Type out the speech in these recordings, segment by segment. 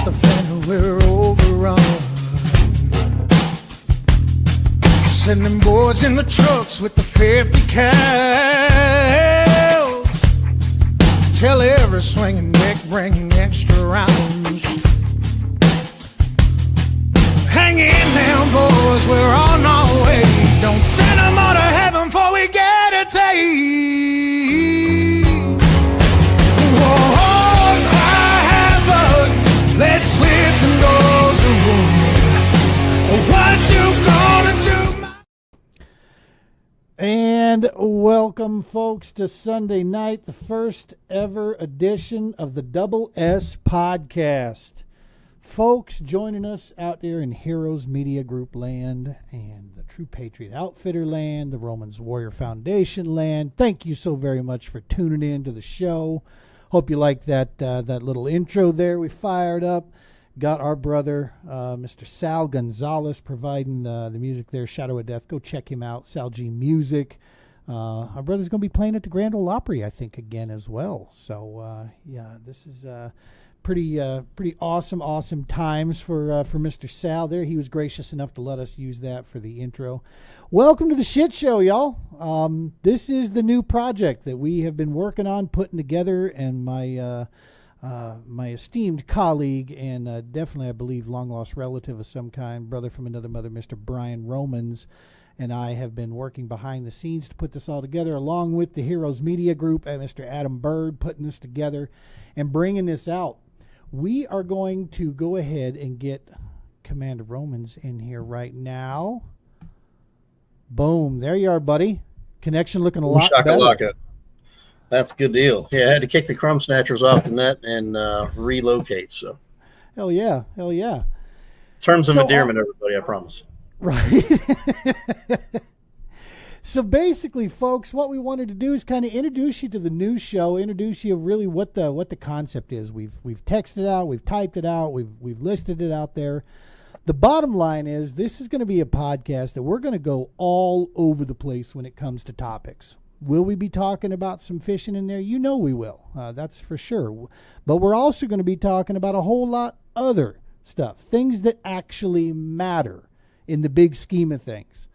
the fan, we're overrun. Sending boys in the trucks with the 50 cals. Tell every swinging neck, bring extra rounds. Hang in now, boys, we're on our way. Don't send them on to heaven before we get a taste. Whoa, cry havoc, let's slip the doors away. What you gonna do? And welcome, folks, to Sunday night, the first ever edition of the Double S Podcast. Folks, joining us out there in Heroes Media Group land and the True Patriot Outfitter land, the Romans Warrior Foundation land. Thank you so very much for tuning in to the show. Hope you like that little intro there we fired up. Got our brother, Mr. Sal Gonzalez, providing the music there, Shadow of Death. Go check him out, Sal G Music. Our brother's going to be playing at the Grand Ole Opry, I think, again as well. So, yeah, this is pretty awesome times for Mr. Sal there. He was gracious enough to let us use that for the intro. Welcome to the shit show, y'all. This is the new project that we have been working on, putting together, and my esteemed colleague and definitely, I believe, long-lost relative of some kind, brother from another mother, Mr. Brian Romans, and I have been working behind the scenes to put this all together, along with the Heroes Media Group and Mr. Adam Bird putting this together and bringing this out. We are going to go ahead and get Commander Romans in here right now. Boom. There you are, buddy. Connection looking a lot better. That's a good deal. Yeah, I had to kick the crumb snatchers off the net and relocate. So, hell yeah. Terms of endearment, everybody. I promise. Right. So basically, folks, what we wanted to do is kind of introduce you to the new show, introduce you really what the concept is. We've texted out, we've typed it out, we've listed it out there. The bottom line is this is going to be a podcast that we're going to go all over the place when it comes to topics. Will we be talking about some fishing in there? You know we will. That's for sure. But we're also going to be talking about a whole lot other stuff, things that actually matter in the big scheme of things.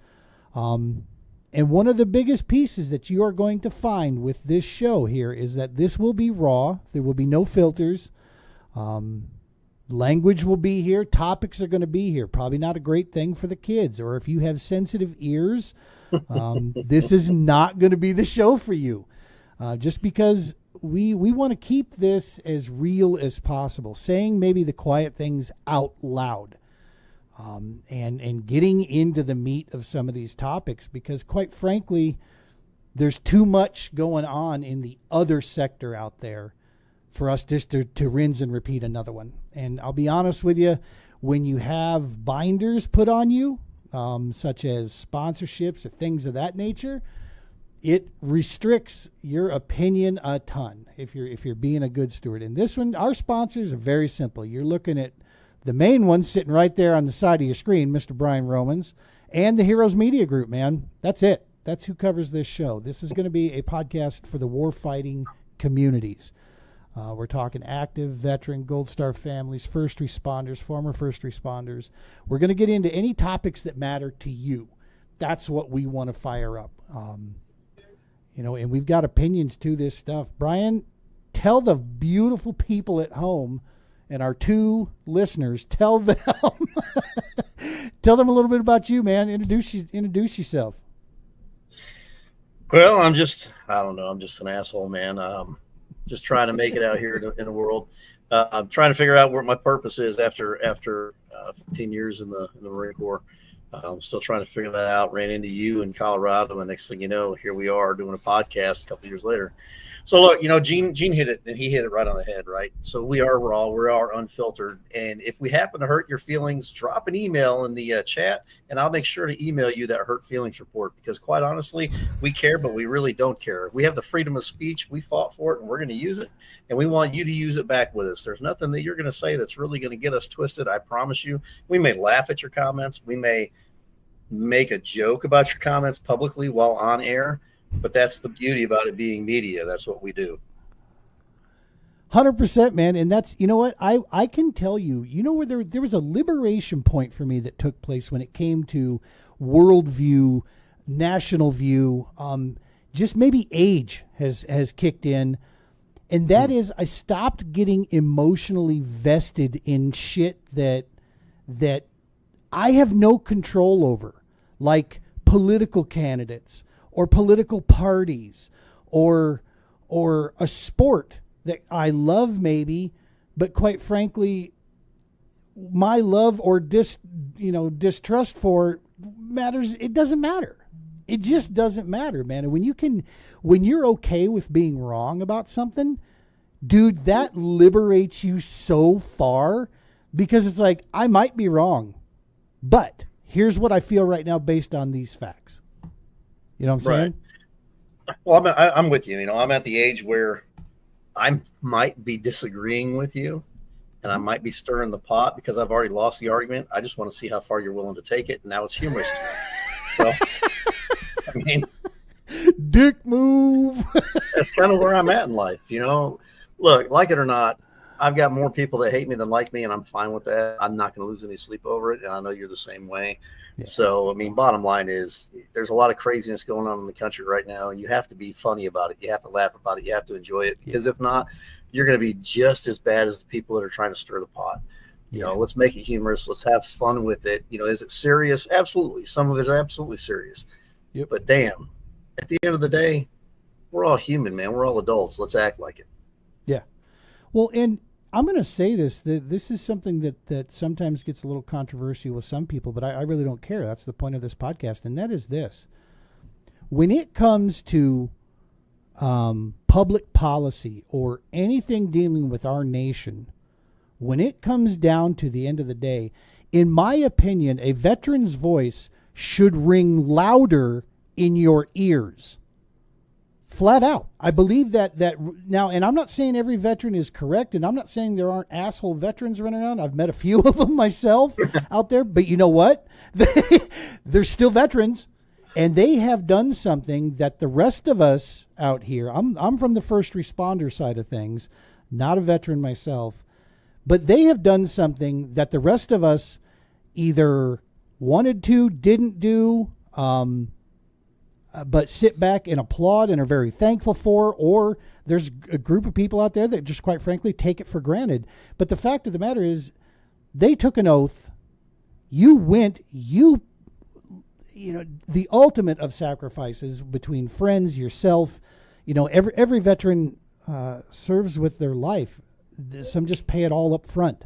And one of the biggest pieces that you are going to find with this show here is that this will be raw. There will be no filters. Language will be here. Topics are going to be here. Probably not a great thing for the kids. Or if you have sensitive ears, this is not going to be the show for you. Just because we want to keep this as real as possible. Saying maybe the quiet things out loud. And getting into the meat of some of these topics, because quite frankly, there's too much going on in the other sector out there for us just to rinse and repeat another one. And I'll be honest with you, when you have binders put on you, such as sponsorships or things of that nature, it restricts your opinion a ton if you're being a good steward. And this one, our sponsors are very simple. You're looking at the main one sitting right there on the side of your screen, Mr. Brian Romans, and the Heroes Media Group, man. That's it. That's who covers this show. This is going to be a podcast for the warfighting communities. We're talking active, veteran, Gold Star families, first responders, former first responders. We're going to get into any topics that matter to you. That's what we want to fire up. And we've got opinions to this stuff. Brian, tell the beautiful people at home and our two listeners, tell them a little bit about you, man. Introduce yourself. Well, I'm just an asshole, man. Just trying to make it out here in the world. I'm trying to figure out what my purpose is after 15 years in the Marine Corps. I'm still trying to figure that out. Ran into you in Colorado, and next thing you know, here we are doing a podcast a couple years later. So look, Gene hit it, and he hit it right on the head, right? So we are raw, we are unfiltered, and if we happen to hurt your feelings, drop an email in the chat, and I'll make sure to email you that hurt feelings report, because quite honestly, we care, but we really don't care. We have the freedom of speech. We fought for it, and we're going to use it, and we want you to use it back with us. There's nothing that you're going to say that's really going to get us twisted. I promise you. We may laugh at your comments. We may make a joke about your comments publicly while on air, but that's the beauty about it being media. That's what we do. 100%, man. And that's, you know what, I can tell you, you know, where there was a liberation point for me that took place when it came to worldview, national view, just maybe age has kicked in. And that is, I stopped getting emotionally vested in shit that I have no control over, like political candidates or political parties or a sport that I love maybe, but quite frankly, my love or distrust for matters. It doesn't matter. It just doesn't matter, man. And when you're okay with being wrong about something, dude, that liberates you so far, because it's like, I might be wrong, but here's what I feel right now based on these facts. You know what I'm saying? Right. Well, I'm with you. You know, I'm at the age where I might be disagreeing with you, and I might be stirring the pot because I've already lost the argument. I just want to see how far you're willing to take it. And now it's humorous to me. So, I mean, dick move. That's kind of where I'm at in life. You know, look, like it or not, I've got more people that hate me than like me, and I'm fine with that. I'm not going to lose any sleep over it. And I know you're the same way. Yeah. So, I mean, bottom line is there's a lot of craziness going on in the country right now, and you have to be funny about it. You have to laugh about it. You have to enjoy it, because if not, you're going to be just as bad as the people that are trying to stir the pot. You know, let's make it humorous. Let's have fun with it. You know, is it serious? Absolutely. Some of it is absolutely serious. Yep. But damn, at the end of the day, we're all human, man. We're all adults. Let's act like it. Yeah. Well, and I'm going to say this, that this is something that sometimes gets a little controversial with some people, but I really don't care. That's the point of this podcast. And that is this. When it comes to public policy or anything dealing with our nation, when it comes down to the end of the day, in my opinion, a veteran's voice should ring louder in your ears. Flat out. I believe that now, and I'm not saying every veteran is correct, and I'm not saying there aren't asshole veterans running around. I've met a few of them myself out there, but you know what? They're still veterans, and they have done something that the rest of us out here, I'm from the first responder side of things, not a veteran myself, but they have done something that the rest of us either wanted to, didn't do, but sit back and applaud and are very thankful for, or there's a group of people out there that just quite frankly take it for granted. But the fact of the matter is, they took an oath. You went, you know, the ultimate of sacrifices between friends, yourself, you know, every veteran serves with their life. Some just pay it all up front.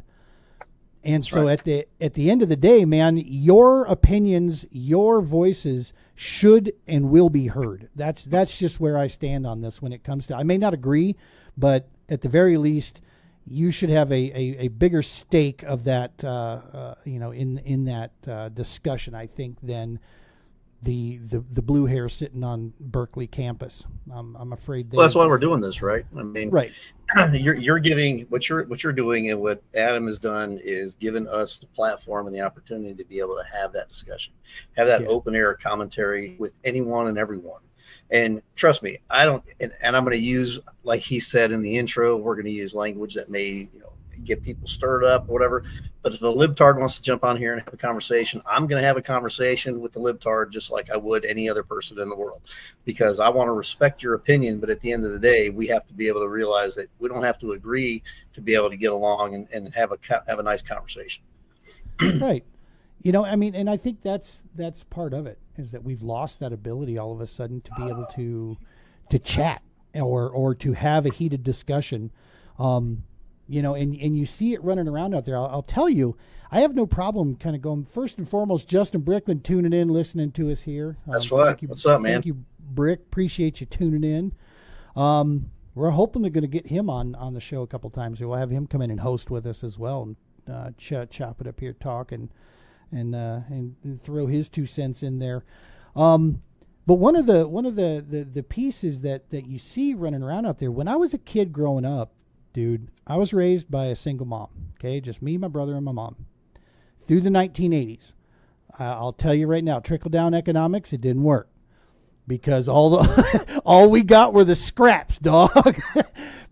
And that's so right. At the end of the day, man, your opinions, your voices should and will be heard. That's just where I stand on this when it comes to, I may not agree, but at the very least, you should have a bigger stake of that, you know, in that discussion, I think, than the blue hair sitting on Berkeley campus. I'm afraid. Well, that's why we're doing this, right? I mean, right. You're giving what you're doing, and what Adam has done is given us the platform and the opportunity to be able to have that discussion, have that open air commentary with anyone and everyone. And trust me, I don't, and I'm going to use, like he said in the intro, we're going to use language that may, you know, get people stirred up or whatever. But if a libtard wants to jump on here and have a conversation, I'm going to have a conversation with the libtard just like I would any other person in the world, because I want to respect your opinion. But at the end of the day, we have to be able to realize that we don't have to agree to be able to get along and have a nice conversation. Right. You know, I mean, and I think that's part of it, is that we've lost that ability all of a sudden to be able to chat or to have a heated discussion. You know, and you see it running around out there. I'll tell you, I have no problem kind of going, first and foremost, Justin Brickland tuning in, listening to us here. That's right. What's up, man? Thank you, Brick. Appreciate you tuning in. We're hoping they're going to get him on the show a couple times. We'll have him come in and host with us as well, and chop it up here, talk and throw his 2 cents in there. But one of the pieces that you see running around out there, when I was a kid growing up, dude, I was raised by a single mom, okay? Just me, my brother, and my mom. Through the 1980s. I'll tell you right now, trickle-down economics, it didn't work. Because all we got were the scraps, dog.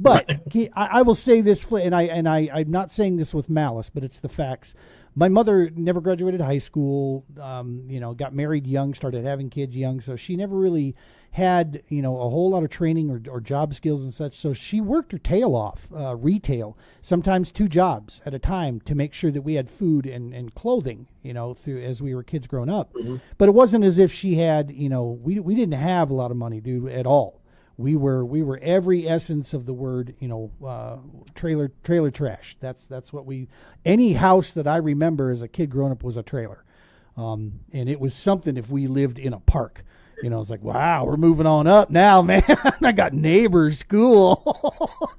But I will say this, and I'm not saying this with malice, but it's the facts. My mother never graduated high school, got married young, started having kids young. So she never really had, a whole lot of training or job skills and such. So she worked her tail off, retail, sometimes 2 jobs at a time to make sure that we had food and clothing, through as we were kids growing up. Mm-hmm. But it wasn't as if she had, we didn't have a lot of money, dude, at all. We were every essence of the word, trailer trash. That's what any house that I remember as a kid growing up was a trailer. And it was something if we lived in a park, it's like, wow, we're moving on up now, man. I got neighbors, school.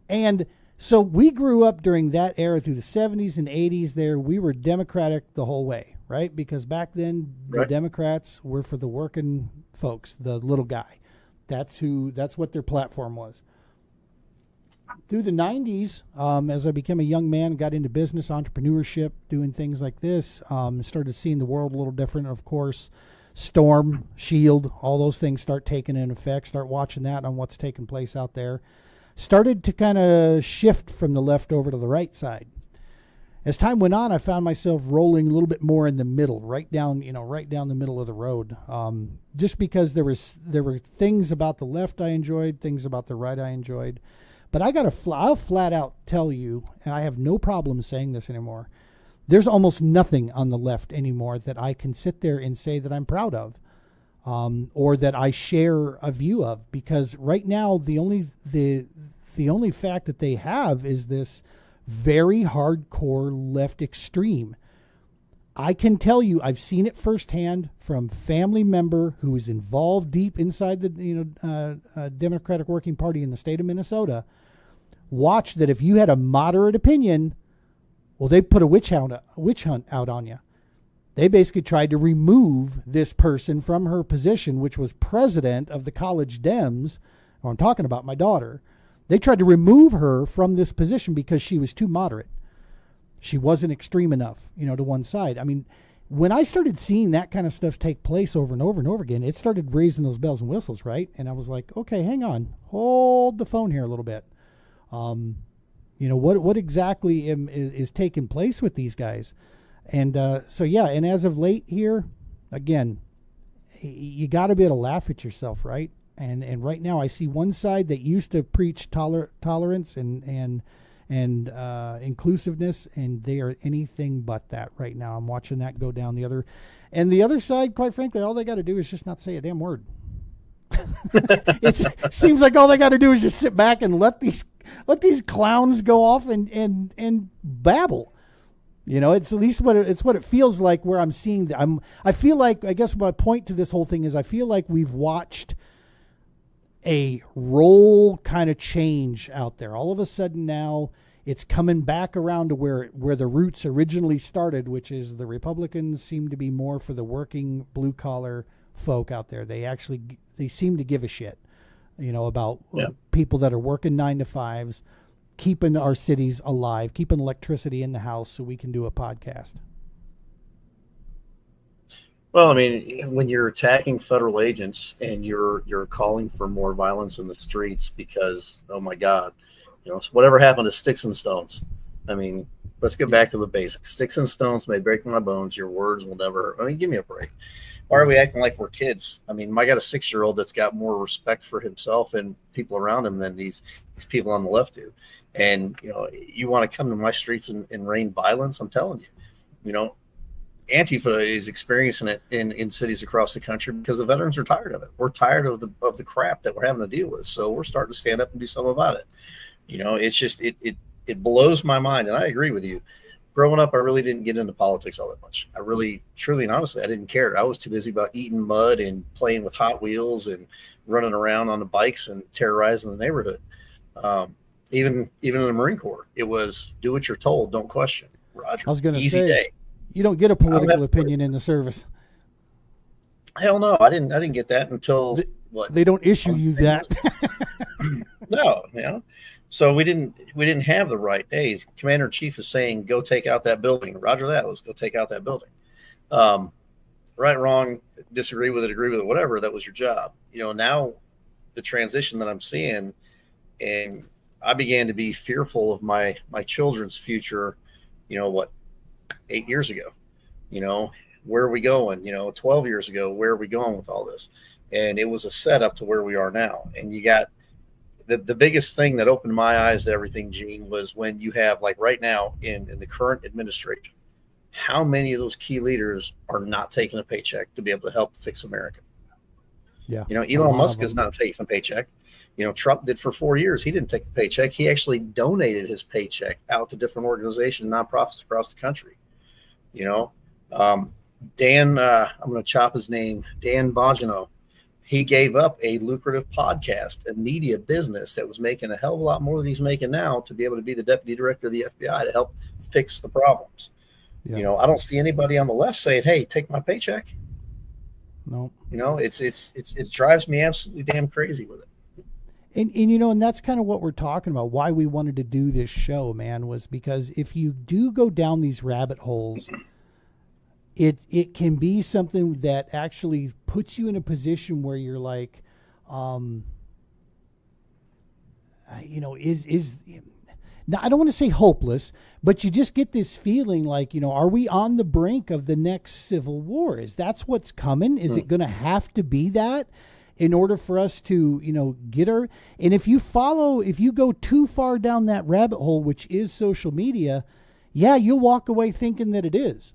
And so we grew up during that era through the 70s and 80s there. We were Democratic the whole way, right? Because back then the Democrats were for the working folks, the little guy. That's what their platform was. Through the 90s, as I became a young man, got into business, entrepreneurship, doing things like this, started seeing the world a little different. Of course, Storm, Shield, all those things start taking in effect, start watching that on what's taking place out there. Started to kind of shift from the left over to the right side. As time went on, I found myself rolling a little bit more in the middle, right down the middle of the road. Just because there were things about the left I enjoyed, things about the right I enjoyed. But I'll flat out tell you, and I have no problem saying this anymore, there's almost nothing on the left anymore that I can sit there and say that I'm proud of, or that I share a view of. Because right now, the only fact that they have is this very hardcore left extreme. I can tell you, I've seen it firsthand from family member who is involved deep inside the Democratic Working Party in the state of Minnesota. Watch that if you had a moderate opinion, well, they put a witch hunt out on you. They basically tried to remove this person from her position, which was president of the college Dems. I'm talking about my daughter. They tried to remove her from this position because she was too moderate. She wasn't extreme enough, to one side. I mean, when I started seeing that kind of stuff take place over and over and over again, it started raising those bells and whistles, right? And I was like, okay, hang on. Hold the phone here a little bit. What exactly is taking place with these guys? And and as of late here, again, you got to be able to laugh at yourself, right? And right now I see one side that used to preach tolerance and inclusiveness, and they are anything but that right now. I'm watching that go down the other side, quite frankly, all they got to do is just not say a damn word. It seems like all they got to do is just sit back and let these clowns go off and babble. It's at least what it feels like where I'm seeing. I feel like, I guess my point to this whole thing is I feel like we've watched a role kind of change out there. All of a sudden now it's coming back around to where the roots originally started, which is the Republicans seem to be more for the working blue collar folk out there. They seem to give a shit, about people that are working 9 to 5s, keeping our cities alive, keeping electricity in the house so we can do a podcast. Well, I mean, when you're attacking federal agents and you're calling for more violence in the streets because, oh my God, whatever happened to sticks and stones? I mean, let's get back to the basics. Sticks and stones may break my bones. Your words will never. I mean, give me a break. Why are we acting like we're kids? I mean, I got a 6-year-old that's got more respect for himself and people around him than these people on the left do. And you want to come to my streets and rain violence? I'm telling you, Antifa is experiencing it in cities across the country because the veterans are tired of it. We're tired of the crap that we're having to deal with. So we're starting to stand up and do something about it. It's just it blows my mind, and I agree with you. Growing up, I really didn't get into politics all that much. I really, truly, and honestly, I didn't care. I was too busy about eating mud and playing with Hot Wheels and running around on the bikes and terrorizing the neighborhood. Even in the Marine Corps, it was do what you're told, don't question. Roger. I was going to Easy say, day. You don't get a political opinion in the service. Hell no, I didn't get that until what? They don't issue you that. No, So we didn't have the right. Hey, Commander in Chief is saying, go take out that building. Roger that. Let's go take out that building. Right, wrong, disagree with it, agree with it, whatever. That was your job. Now the transition that I'm seeing and I began to be fearful of my children's future. 8 years ago. Where are we going? 12 years ago, where are we going with all this? And it was a setup to where we are now. And you got the biggest thing that opened my eyes to everything, Gene, was when you have, like right now in the current administration, how many of those key leaders are not taking a paycheck to be able to help fix America? Yeah. Elon Musk is not taking a paycheck. Trump did for 4 years. He didn't take a paycheck. He actually donated his paycheck out to different organizations, nonprofits across the country. Dan, I'm going to chop his name, Dan Bongino. He gave up a lucrative podcast, a media business that was making a hell of a lot more than he's making now to be able to be the deputy director of the FBI to help fix the problems. Yeah. I don't see anybody on the left saying, "Hey, take my paycheck." No. It drives me absolutely damn crazy with it. And that's kind of what we're talking about. Why we wanted to do this show, man, was because if you do go down these rabbit holes, it can be something that actually puts you in a position where you're like, is now, I don't want to say hopeless, but you just get this feeling like, are we on the brink of the next civil war? Is that's what's coming? Is it going to have to be that in order for us to, get our, and if you go too far down that rabbit hole, which is social media, yeah, you'll walk away thinking that it is.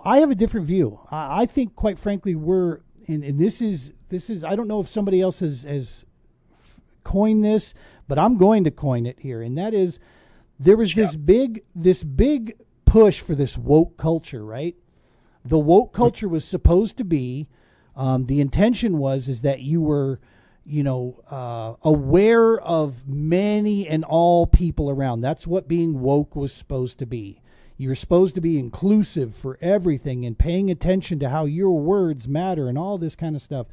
I have a different view. I think, quite frankly, and this is, I don't know if somebody else has coined this, but I'm going to coin it here. And that is, there was this big push for this woke culture, right? The woke culture was supposed to be, the intention is that you were, aware of many and all people around. That's what being woke was supposed to be. You're supposed to be inclusive for everything and paying attention to how your words matter and all this kind of stuff.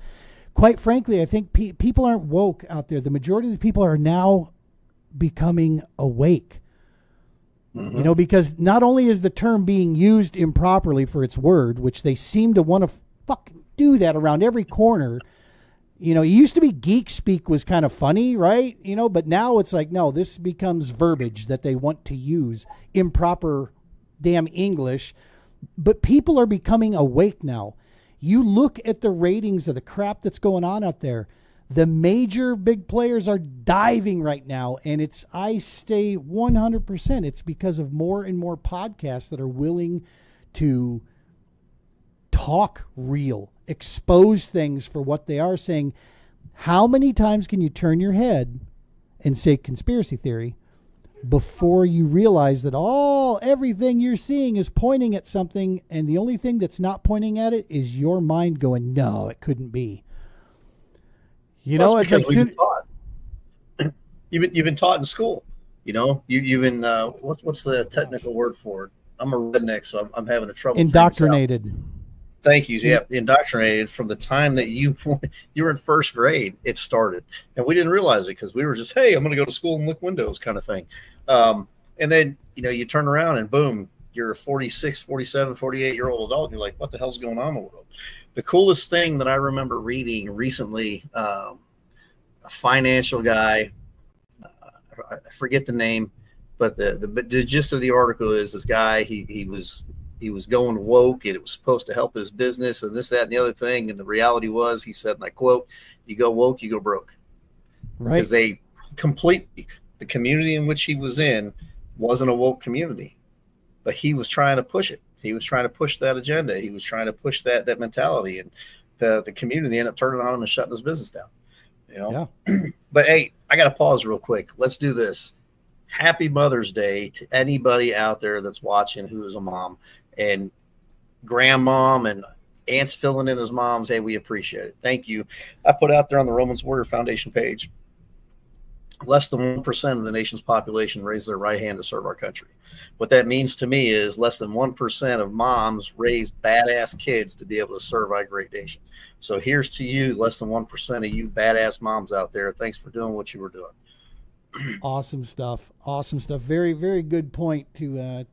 Quite frankly, I think people aren't woke out there. The majority of the people are now becoming awake. Mm-hmm. Because not only is the term being used improperly for its word, which they seem to want to fucking do that around every corner. It used to be geek speak was kind of funny, right? But now it's like, no, this becomes verbiage that they want to use, improper damn English. But people are becoming awake now. You look at the ratings of the crap that's going on out there. The major big players are diving right now, and I stay 100%. It's because of more and more podcasts that are willing to talk real, expose things for what they are, saying, how many times can you turn your head and say conspiracy theory before you realize that everything you're seeing is pointing at something, and the only thing that's not pointing at it is your mind going, no, it couldn't be. It's like you've been taught in school. You've been what's the technical word for it? I'm a redneck, so I'm having a trouble. Indoctrinated. Thank you. Yeah, indoctrinated from the time that you were in first grade. It started, and we didn't realize it because we were just, hey, I'm going to go to school and lick windows kind of thing. And then you turn around and boom, you're a 46, 47, 48-year-old adult, and you're like, what the hell's going on in the world? The coolest thing that I remember reading recently, a financial guy, I forget the name, but the gist of the article is this guy, he was going woke, and it was supposed to help his business and this, that, and the other thing. And the reality was, he said, and I quote, you go woke, you go broke. Right. Because the community in which he was in wasn't a woke community, but he was trying to push it. He was trying to push that agenda. He was trying to push that mentality, and the community ended up turning on him and shutting his business down. Yeah. But hey, I got to pause real quick. Let's do this. Happy Mother's Day to anybody out there that's watching who is a mom, and grandmom and aunts filling in as moms. Hey, we appreciate it. Thank you. I put out there on the Romans Warrior Foundation page, less than 1% of the nation's population raised their right hand to serve our country. What that means to me is less than 1% of moms raise badass kids to be able to serve our great nation. So here's to you, less than 1% of you badass moms out there. Thanks for doing what you were doing. Awesome stuff. Very, very good point to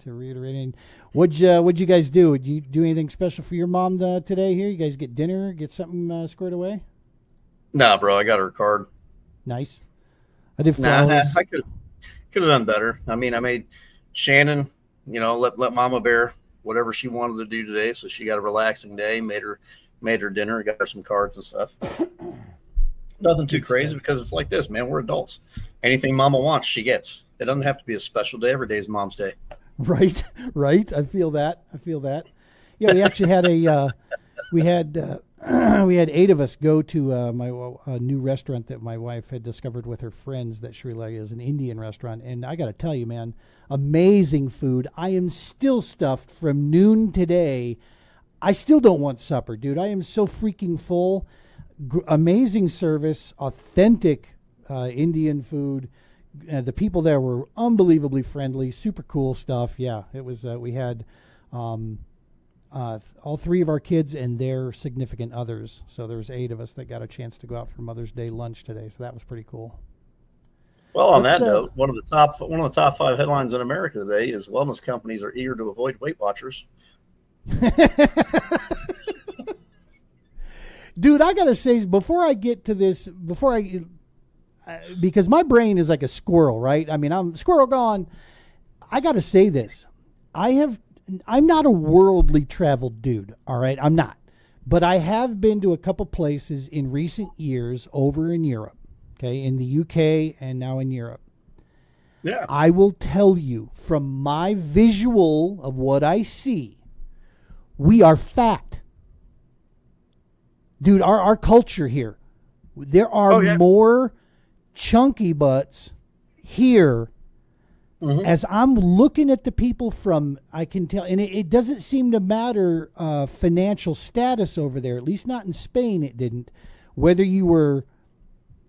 reiterate. And what'd you guys do? Did you do anything special for your mom today here? You guys get dinner, get something squared away? Nah, bro, I got her card. Nice. I did Nah, flowers. I could have done better. I mean, I made Shannon, let Mama Bear whatever she wanted to do today, so she got a relaxing day. Made her dinner, got her some cards and stuff. Nothing too crazy because it's like this, man. We're adults. Anything Mama wants, she gets. It doesn't have to be a special day. Every day is Mom's Day. Right, right. I feel that. Yeah, we actually had we had 8 of us go to my new restaurant that my wife had discovered with her friends that she really is an Indian restaurant. And I got to tell you, man, amazing food. I am still stuffed from noon today. I still don't want supper, dude. I am so freaking full. Amazing service, authentic Indian food. The people there were unbelievably friendly, super cool stuff. Yeah, it was. We had all 3 of our kids and their significant others. So there was 8 of us that got a chance to go out for Mother's Day lunch today. So that was pretty cool. Well, on that note, one of the top 5 headlines in America today is wellness companies are eager to avoid Weight Watchers. Dude, I gotta say, before I get to this, because my brain is like a squirrel, right? I mean, I'm squirrel gone. I gotta say this. I'm not a worldly traveled dude, all right? I'm not. But I have been to a couple places in recent years over in Europe, okay, in the UK and now in Europe. Yeah. I will tell you from my visual of what I see, we are fat. Dude, our culture here, there are more chunky butts here. Mm-hmm. As I'm looking at the people I can tell, and it doesn't seem to matter financial status over there, at least not in Spain it didn't. Whether you were,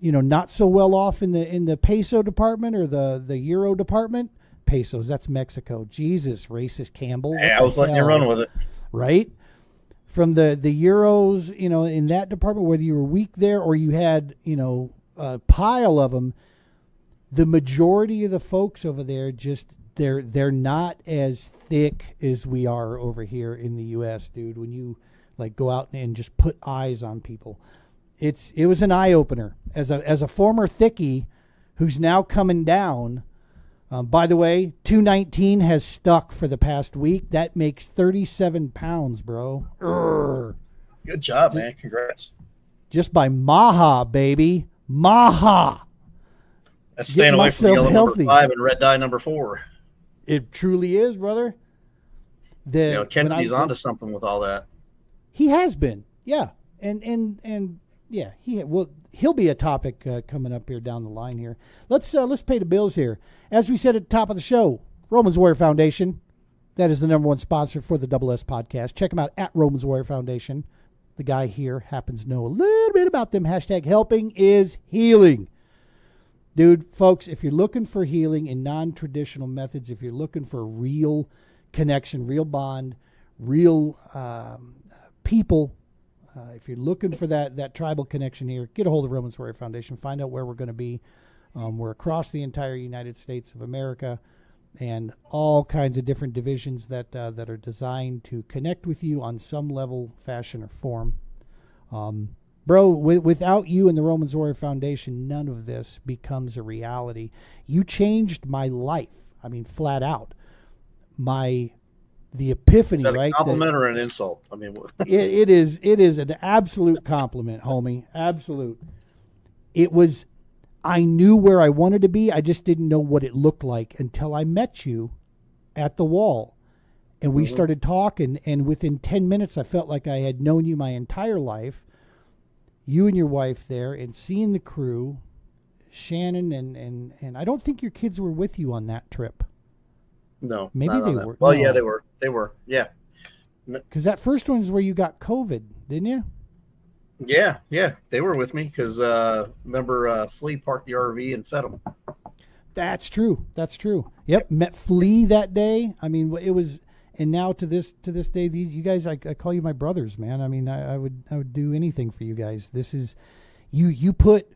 not so well off in the peso department or the euro department. Pesos, that's Mexico. Jesus, racist Campbell. Hey, I was letting you run with it. Right? From the euros, in that department, whether you were weak there or you had, a pile of them, the majority of the folks over there they're not as thick as we are over here in the U.S., dude. When you go out and just put eyes on people, it was an eye opener. As a former thickie who's now coming down. By the way, 219 has stuck for the past week. That makes 37 pounds, bro. Urgh. Good job, man. Congrats. Just by Maha, baby. Maha. That's staying away from yellow healthy. number 5 and red dye number 4. It truly is, brother. Kennedy's onto something with all that. He has been, yeah. And yeah, he'll be a topic coming up here down the line here. Let's pay the bills here. As we said at the top of the show, Romans Warrior Foundation, that is the #1 sponsor for the Double S podcast. Check them out at Romans Warrior Foundation. The guy here happens to know a little bit about them. # helping is healing. Dude, folks, if you're looking for healing in non-traditional methods, if you're looking for real connection, real bond, real people, if you're looking for that tribal connection here, get a hold of Romans Warrior Foundation. Find out where we're going to be. We're across the entire United States of America, and all kinds of different divisions that are designed to connect with you on some level, fashion, or form. Bro, without you and the Romans Warrior Foundation, none of this becomes a reality. You changed my life. I mean, flat out. The epiphany, right? Is that a compliment or an insult? I mean, it is an absolute compliment, homie. Absolute. It was. I knew where I wanted to be. I just didn't know what it looked like until I met you at the wall, and we started talking. And within 10 minutes, I felt like I had known you my entire life. You and your wife there, and seeing the crew, Shannon and I don't think your kids were with you on that trip. No, maybe they were. Well, no. yeah, they were. They were. Yeah. Because that first one is where you got COVID, didn't you? Yeah, they were with me because remember Flea parked the RV and fed them. That's true. Yep, met Flea that day. I mean, it was, and now to this day, you guys, I call you my brothers, man. I mean, I would do anything for you guys. This is, you put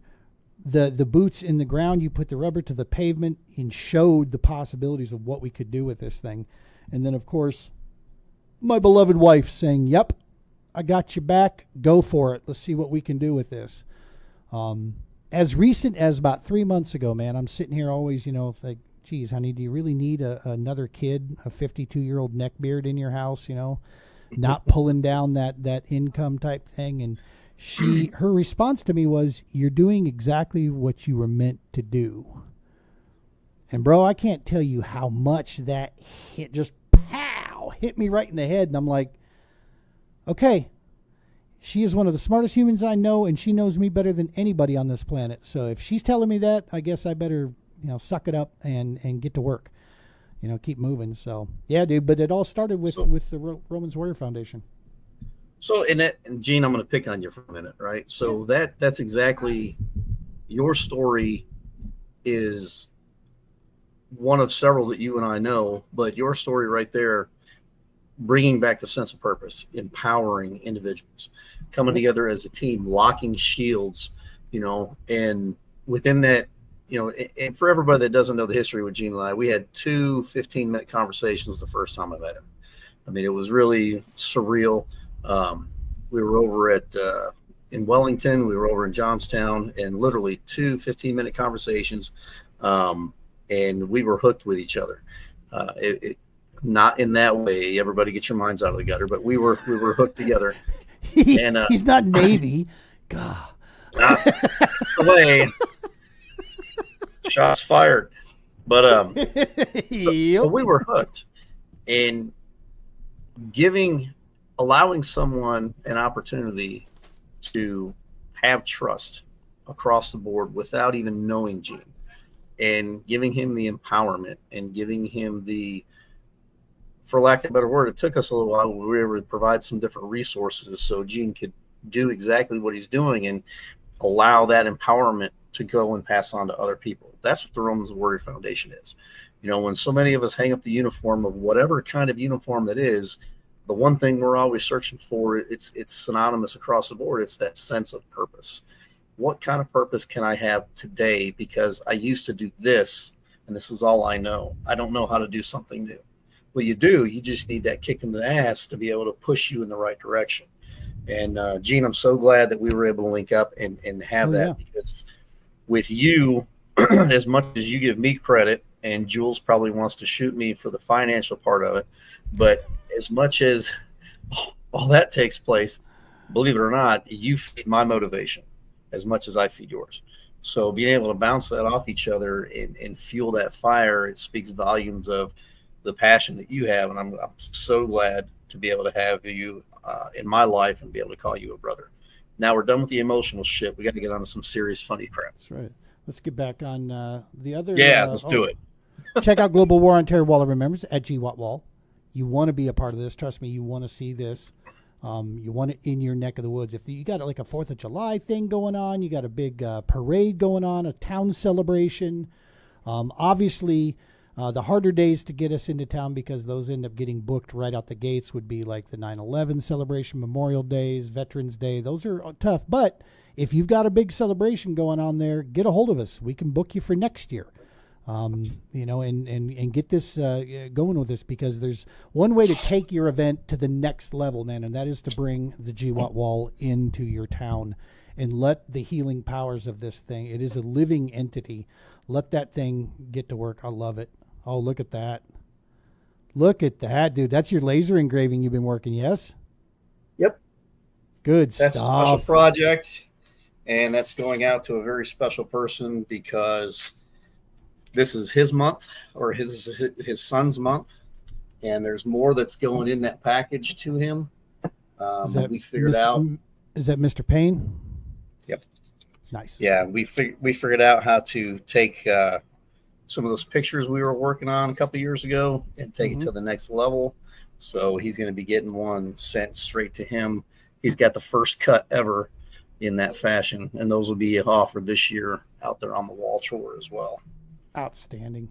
the boots in the ground, you put the rubber to the pavement, and showed the possibilities of what we could do with this thing, and then of course, my beloved wife saying, "Yep, I got your back. Go for it. Let's see what we can do with this." as recent as about 3 months ago, man, I'm sitting here always, like, geez, honey, do you really need another kid, a 52-year-old neckbeard in your house, not pulling down that income type thing? And her response to me was, you're doing exactly what you were meant to do. And bro, I can't tell you how much that hit me right in the head. And I'm like, okay, she is one of the smartest humans I know, and she knows me better than anybody on this planet. So if she's telling me that, I guess I better, suck it up and get to work, keep moving. So yeah, dude, but it all started with the Romans Warrior Foundation. So, and Gene, I'm going to pick on you for a minute, right? So that's exactly, your story is one of several that you and I know, but your story right there, bringing back the sense of purpose, empowering individuals, coming together as a team, locking shields, and within that, and for everybody that doesn't know the history with Gene and I, we had 2 15-minute conversations the first time I met him. I mean, it was really surreal. We were over in Wellington, we were over in Johnstown, and literally 2 15-minute conversations. And we were hooked with each other. Not in that way, everybody get your minds out of the gutter, but we were hooked together. And he's not Navy. God. Not the way. Shots fired. But but we were hooked. And allowing someone an opportunity to have trust across the board without even knowing Gene, and giving him the empowerment and giving him for lack of a better word, it took us a little while. We were able to provide some different resources so Gene could do exactly what he's doing and allow that empowerment to go and pass on to other people. That's what the Romans Warrior Foundation is. When so many of us hang up the uniform of whatever kind of uniform that is, the one thing we're always searching for, it's synonymous across the board. It's that sense of purpose. What kind of purpose can I have today? Because I used to do this, and this is all I know. I don't know how to do something new. Well, you do. You just need that kick in the ass to be able to push you in the right direction. And Gene, I'm so glad that we were able to link up and have that, because with you, as much as you give me credit, and Jules probably wants to shoot me for the financial part of it, but as much as all that takes place, believe it or not, you feed my motivation as much as I feed yours. So being able to bounce that off each other and fuel that fire, it speaks volumes of the passion that you have. And I'm so glad to be able to have you in my life and be able to call you a brother. Now we're done with the emotional shit. We got to get on to some serious funny crap. That's right. Let's get back on the other. Yeah, let's do it. Check out Global War on Terror Wall of Remembrance at GWAT You want to be a part of this. Trust me, you want to see this. You want it in your neck of the woods. If you got like a 4th of July thing going on, you got a big parade going on, a town celebration. Obviously, the harder days to get us into town, because those end up getting booked right out the gates, would be like the 9/11 celebration, Memorial Days, Veterans Day. Those are tough. But if you've got a big celebration going on there, get a hold of us. We can book you for next year. And get this going with this, because there's one way to take your event to the next level, man, and that is to bring the GWAT wall into your town and let the healing powers of this thing. It is a living entity. Let that thing get to work. I love it. Oh, look at that. Look at that, dude. That's your laser engraving you've been working, yes? Yep. Good That's stuff. a special project, and that's going out to a very special person, because this is his month, or his son's month, and there's more that's going in that package to him. We figured out. Is that Mr. Payne? Yep. Nice. Yeah, we figured out how to take some of those pictures we were working on a couple years ago and take it to the next level. So he's going to be getting one sent straight to him. He's got the first cut ever in that fashion, and those will be offered this year out there on the wall tour as well. Outstanding.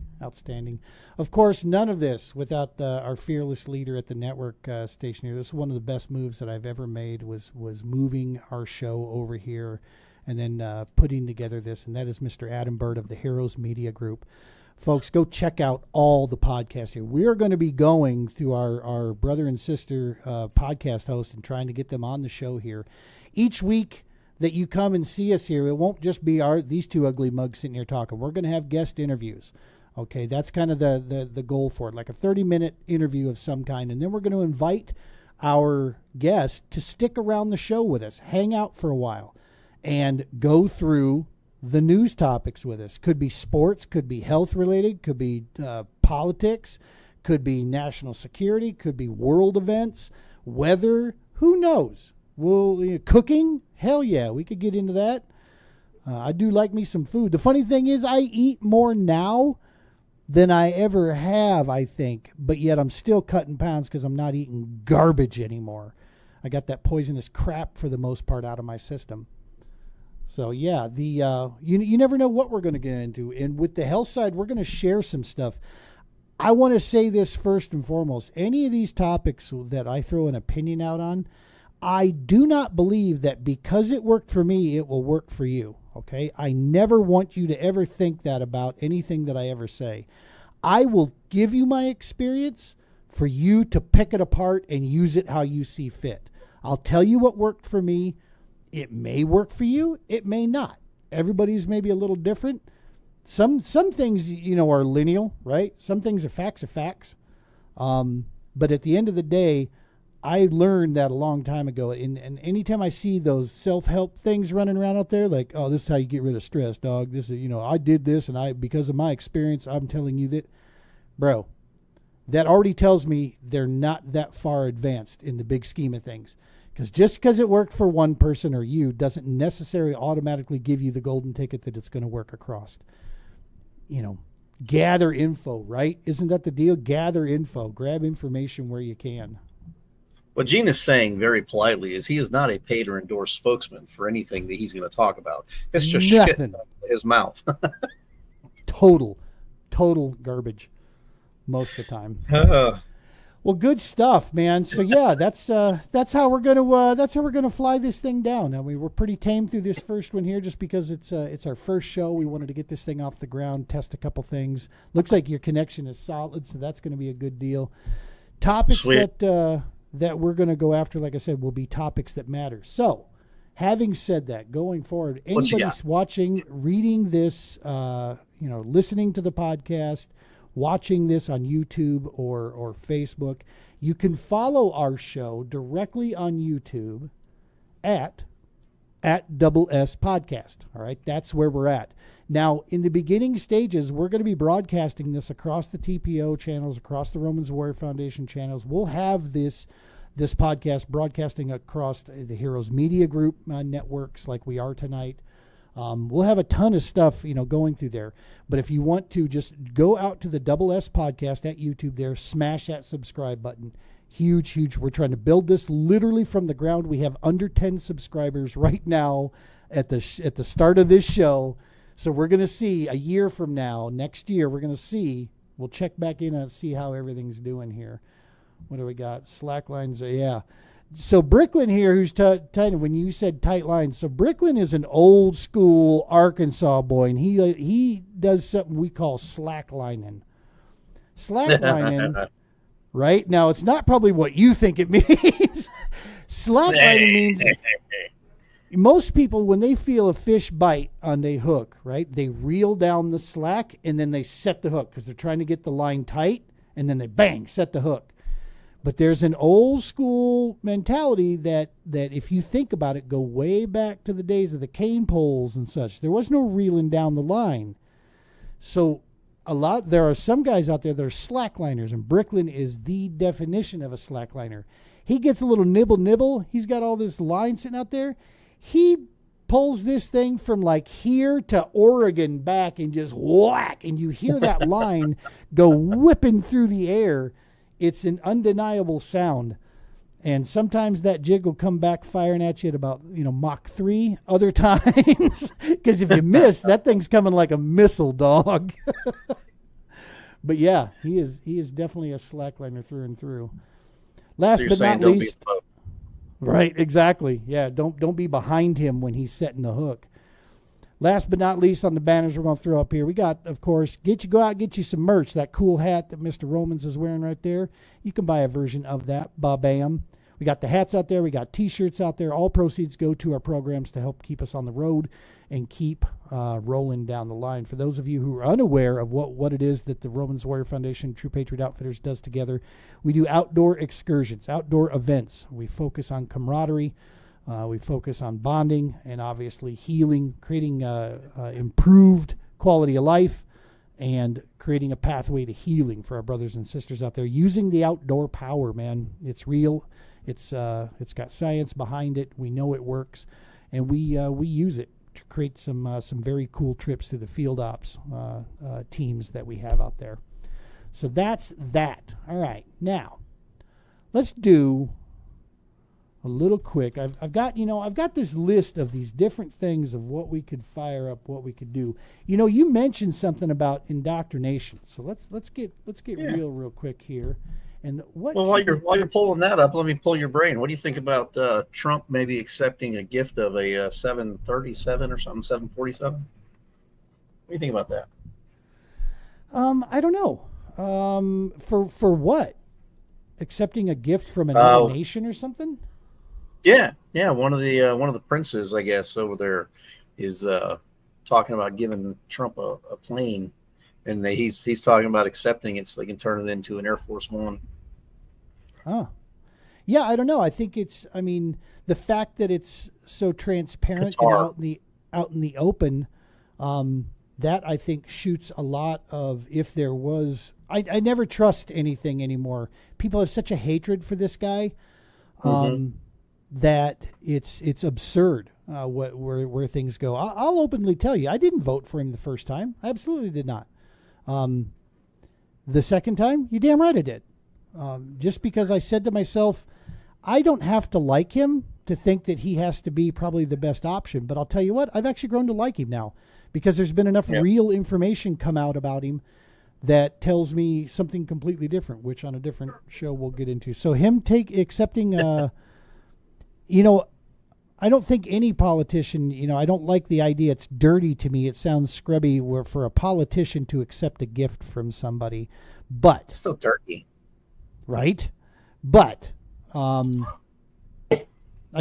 Of course, none of this without our fearless leader at the network station here. This is one of the best moves that I've ever made, was moving our show over here and then putting together this, and that is Mr. Adam Bird of the Heroes Media Group. Folks, go check out all the podcasts here. We are going to be going through our brother and sister podcast hosts and trying to get them on the show here. Each week, that you come and see us here. It won't just be these two ugly mugs sitting here talking. We're going to have guest interviews. Okay, that's kind of the goal for it, like a 30-minute interview of some kind. And then we're going to invite our guests to stick around the show with us, hang out for a while, and go through the news topics with us. Could be sports, could be health-related, could be politics, could be national security, could be world events, weather, who knows? Cooking? Hell yeah, we could get into that. I do like me some food. The funny thing is I eat more now than I ever have, I think, but yet I'm still cutting pounds because I'm not eating garbage anymore. I got that poisonous crap for the most part out of my system. So yeah, you never know what we're going to get into. And with the health side, we're going to share some stuff. I want to say this first and foremost. Any of these topics that I throw an opinion out on, I do not believe that because it worked for me, it will work for you. Okay? I never want you to ever think that about anything that I ever say. I will give you my experience for you to pick it apart and use it how you see fit. I'll tell you what worked for me. It may work for you. It may not. Everybody's maybe a little different. Some things, are lineal, right? Some things are facts. But at the end of the day, I learned that a long time ago. And anytime I see those self-help things running around out there, like, oh, this is how you get rid of stress, dog. This is, I did this, and because of my experience, I'm telling you that, bro, that already tells me they're not that far advanced in the big scheme of things. Because just because it worked for one person or you doesn't necessarily automatically give you the golden ticket that it's going to work across. Gather info, right? Isn't that the deal? Gather info. Grab information where you can. What Gene is saying very politely is he is not a paid or endorsed spokesman for anything that he's going to talk about. It's just shit in his mouth. Total garbage most of the time. Well, good stuff, man. So yeah, that's how we're gonna fly this thing down. I mean, we're pretty tame through this first one here, just because it's our first show. We wanted to get this thing off the ground, test a couple things. Looks like your connection is solid, so that's going to be a good deal. Topics Sweet. that we're going to go after, like I said, will be topics that matter. So, having said that, going forward, anybody's watching, reading this, listening to the podcast, watching this on YouTube or Facebook, you can follow our show directly on YouTube at Double S Podcast. All right, that's where we're at. Now, in the beginning stages, we're going to be broadcasting this across the TPO channels, across the Romans Warrior Foundation channels. We'll have this podcast broadcasting across the Heroes Media Group networks like we are tonight. We'll have a ton of stuff, going through there. But if you want to, just go out to the Double S Podcast at YouTube there, smash that subscribe button. Huge. We're trying to build this literally from the ground. We have under 10 subscribers right now at the start of this show. So we're going to see a year from now, next year, we'll check back in and see how everything's doing here. What do we got? Slack lines, yeah. So Bricklin here, who's tight, when you said tight lines, so Bricklin is an old school Arkansas boy, and he does something we call slacklining. Slacklining, right? Now, it's not probably what you think it means. Slacklining means most people, when they feel a fish bite on a hook, right, they reel down the slack, and then they set the hook because they're trying to get the line tight, and then they, bang, set the hook. But there's an old school mentality that if you think about it, go way back to the days of the cane poles and such. There was no reeling down the line. So there are some guys out there that are slackliners, and Bricklin is the definition of a slackliner. He gets a little nibble. He's got all this line sitting out there. He pulls this thing from like here to Oregon back and just whack, and you hear that line go whipping through the air. It's an undeniable sound. And sometimes that jig will come back firing at you at about, Mach 3. Other times, because if you miss, that thing's coming like a missile, dog. But yeah, he is definitely a slackliner through and through. Last but not least, right? Exactly. Yeah, don't be behind him when he's setting the hook. Last but not least, on the banners we're going to throw up here, we got, of course, go out and get you some merch. That cool hat that Mr. Romans is wearing right there. You can buy a version of that. Ba-bam. We got the hats out there. We got T-shirts out there. All proceeds go to our programs to help keep us on the road and keep rolling down the line. For those of you who are unaware of what it is that the Romans Warrior Foundation True Patriot Outfitters does together, we do outdoor excursions, outdoor events. We focus on camaraderie. We focus on bonding and obviously healing, creating improved quality of life, and creating a pathway to healing for our brothers and sisters out there using the outdoor power, man. It's real. It's got science behind it. We know it works, and we use it to create some very cool trips to the field ops teams that we have out there. So that's that. All right, now let's do a little quick. I've got this list of these different things of what we could fire up, what we could do. You mentioned something about indoctrination, so let's get real quick here. And what? Well, while you're pulling that up, let me pull your brain. What do you think about Trump maybe accepting a gift of a 737 or something, 747? What do you think about that? I don't know. For what? Accepting a gift from another nation or something? Yeah. One of the princes, I guess, over there is talking about giving Trump a plane, and he's talking about accepting it so they can turn it into an Air Force One. Oh, yeah. I don't know. I think the fact that it's so transparent and out in the open, that I think shoots a lot of, if there was, I never trust anything anymore. People have such a hatred for this guy. That it's absurd where things go. I'll openly tell you, I didn't vote for him the first time. I absolutely did not. The second time, you damn right I did. Just because I said to myself, I don't have to like him to think that he has to be probably the best option. But I'll tell you what, I've actually grown to like him now because there's been enough real information come out about him that tells me something completely different, which on a different show we'll get into. So him accepting I don't think any politician, I don't like the idea. It's dirty to me. It sounds scrubby for a politician to accept a gift from somebody. But it's so dirty. Right? But I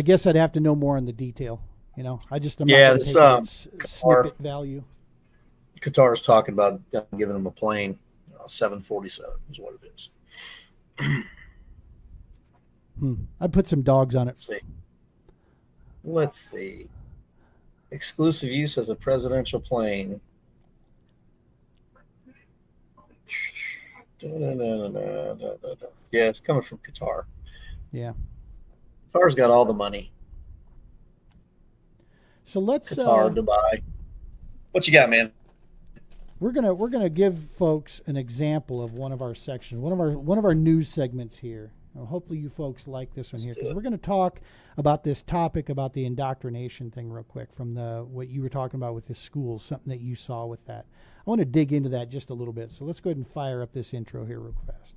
guess I'd have to know more on the detail. I'm not going to take snippet value. Qatar's talking about giving him a plane. 747 is what it is. I'd put some dogs on it. Let's see. Exclusive use as a presidential plane. Yeah, it's coming from Qatar. Yeah. Qatar's got all the money. So let's Qatar, Dubai. What you got, man? We're gonna give folks an example of one of our sections, one of our news segments here. Now, hopefully you folks like this one here, because we're going to talk about this topic about the indoctrination thing real quick from what you were talking about with the schools, something that you saw with that. I want to dig into that just a little bit. So let's go ahead and fire up this intro here real fast.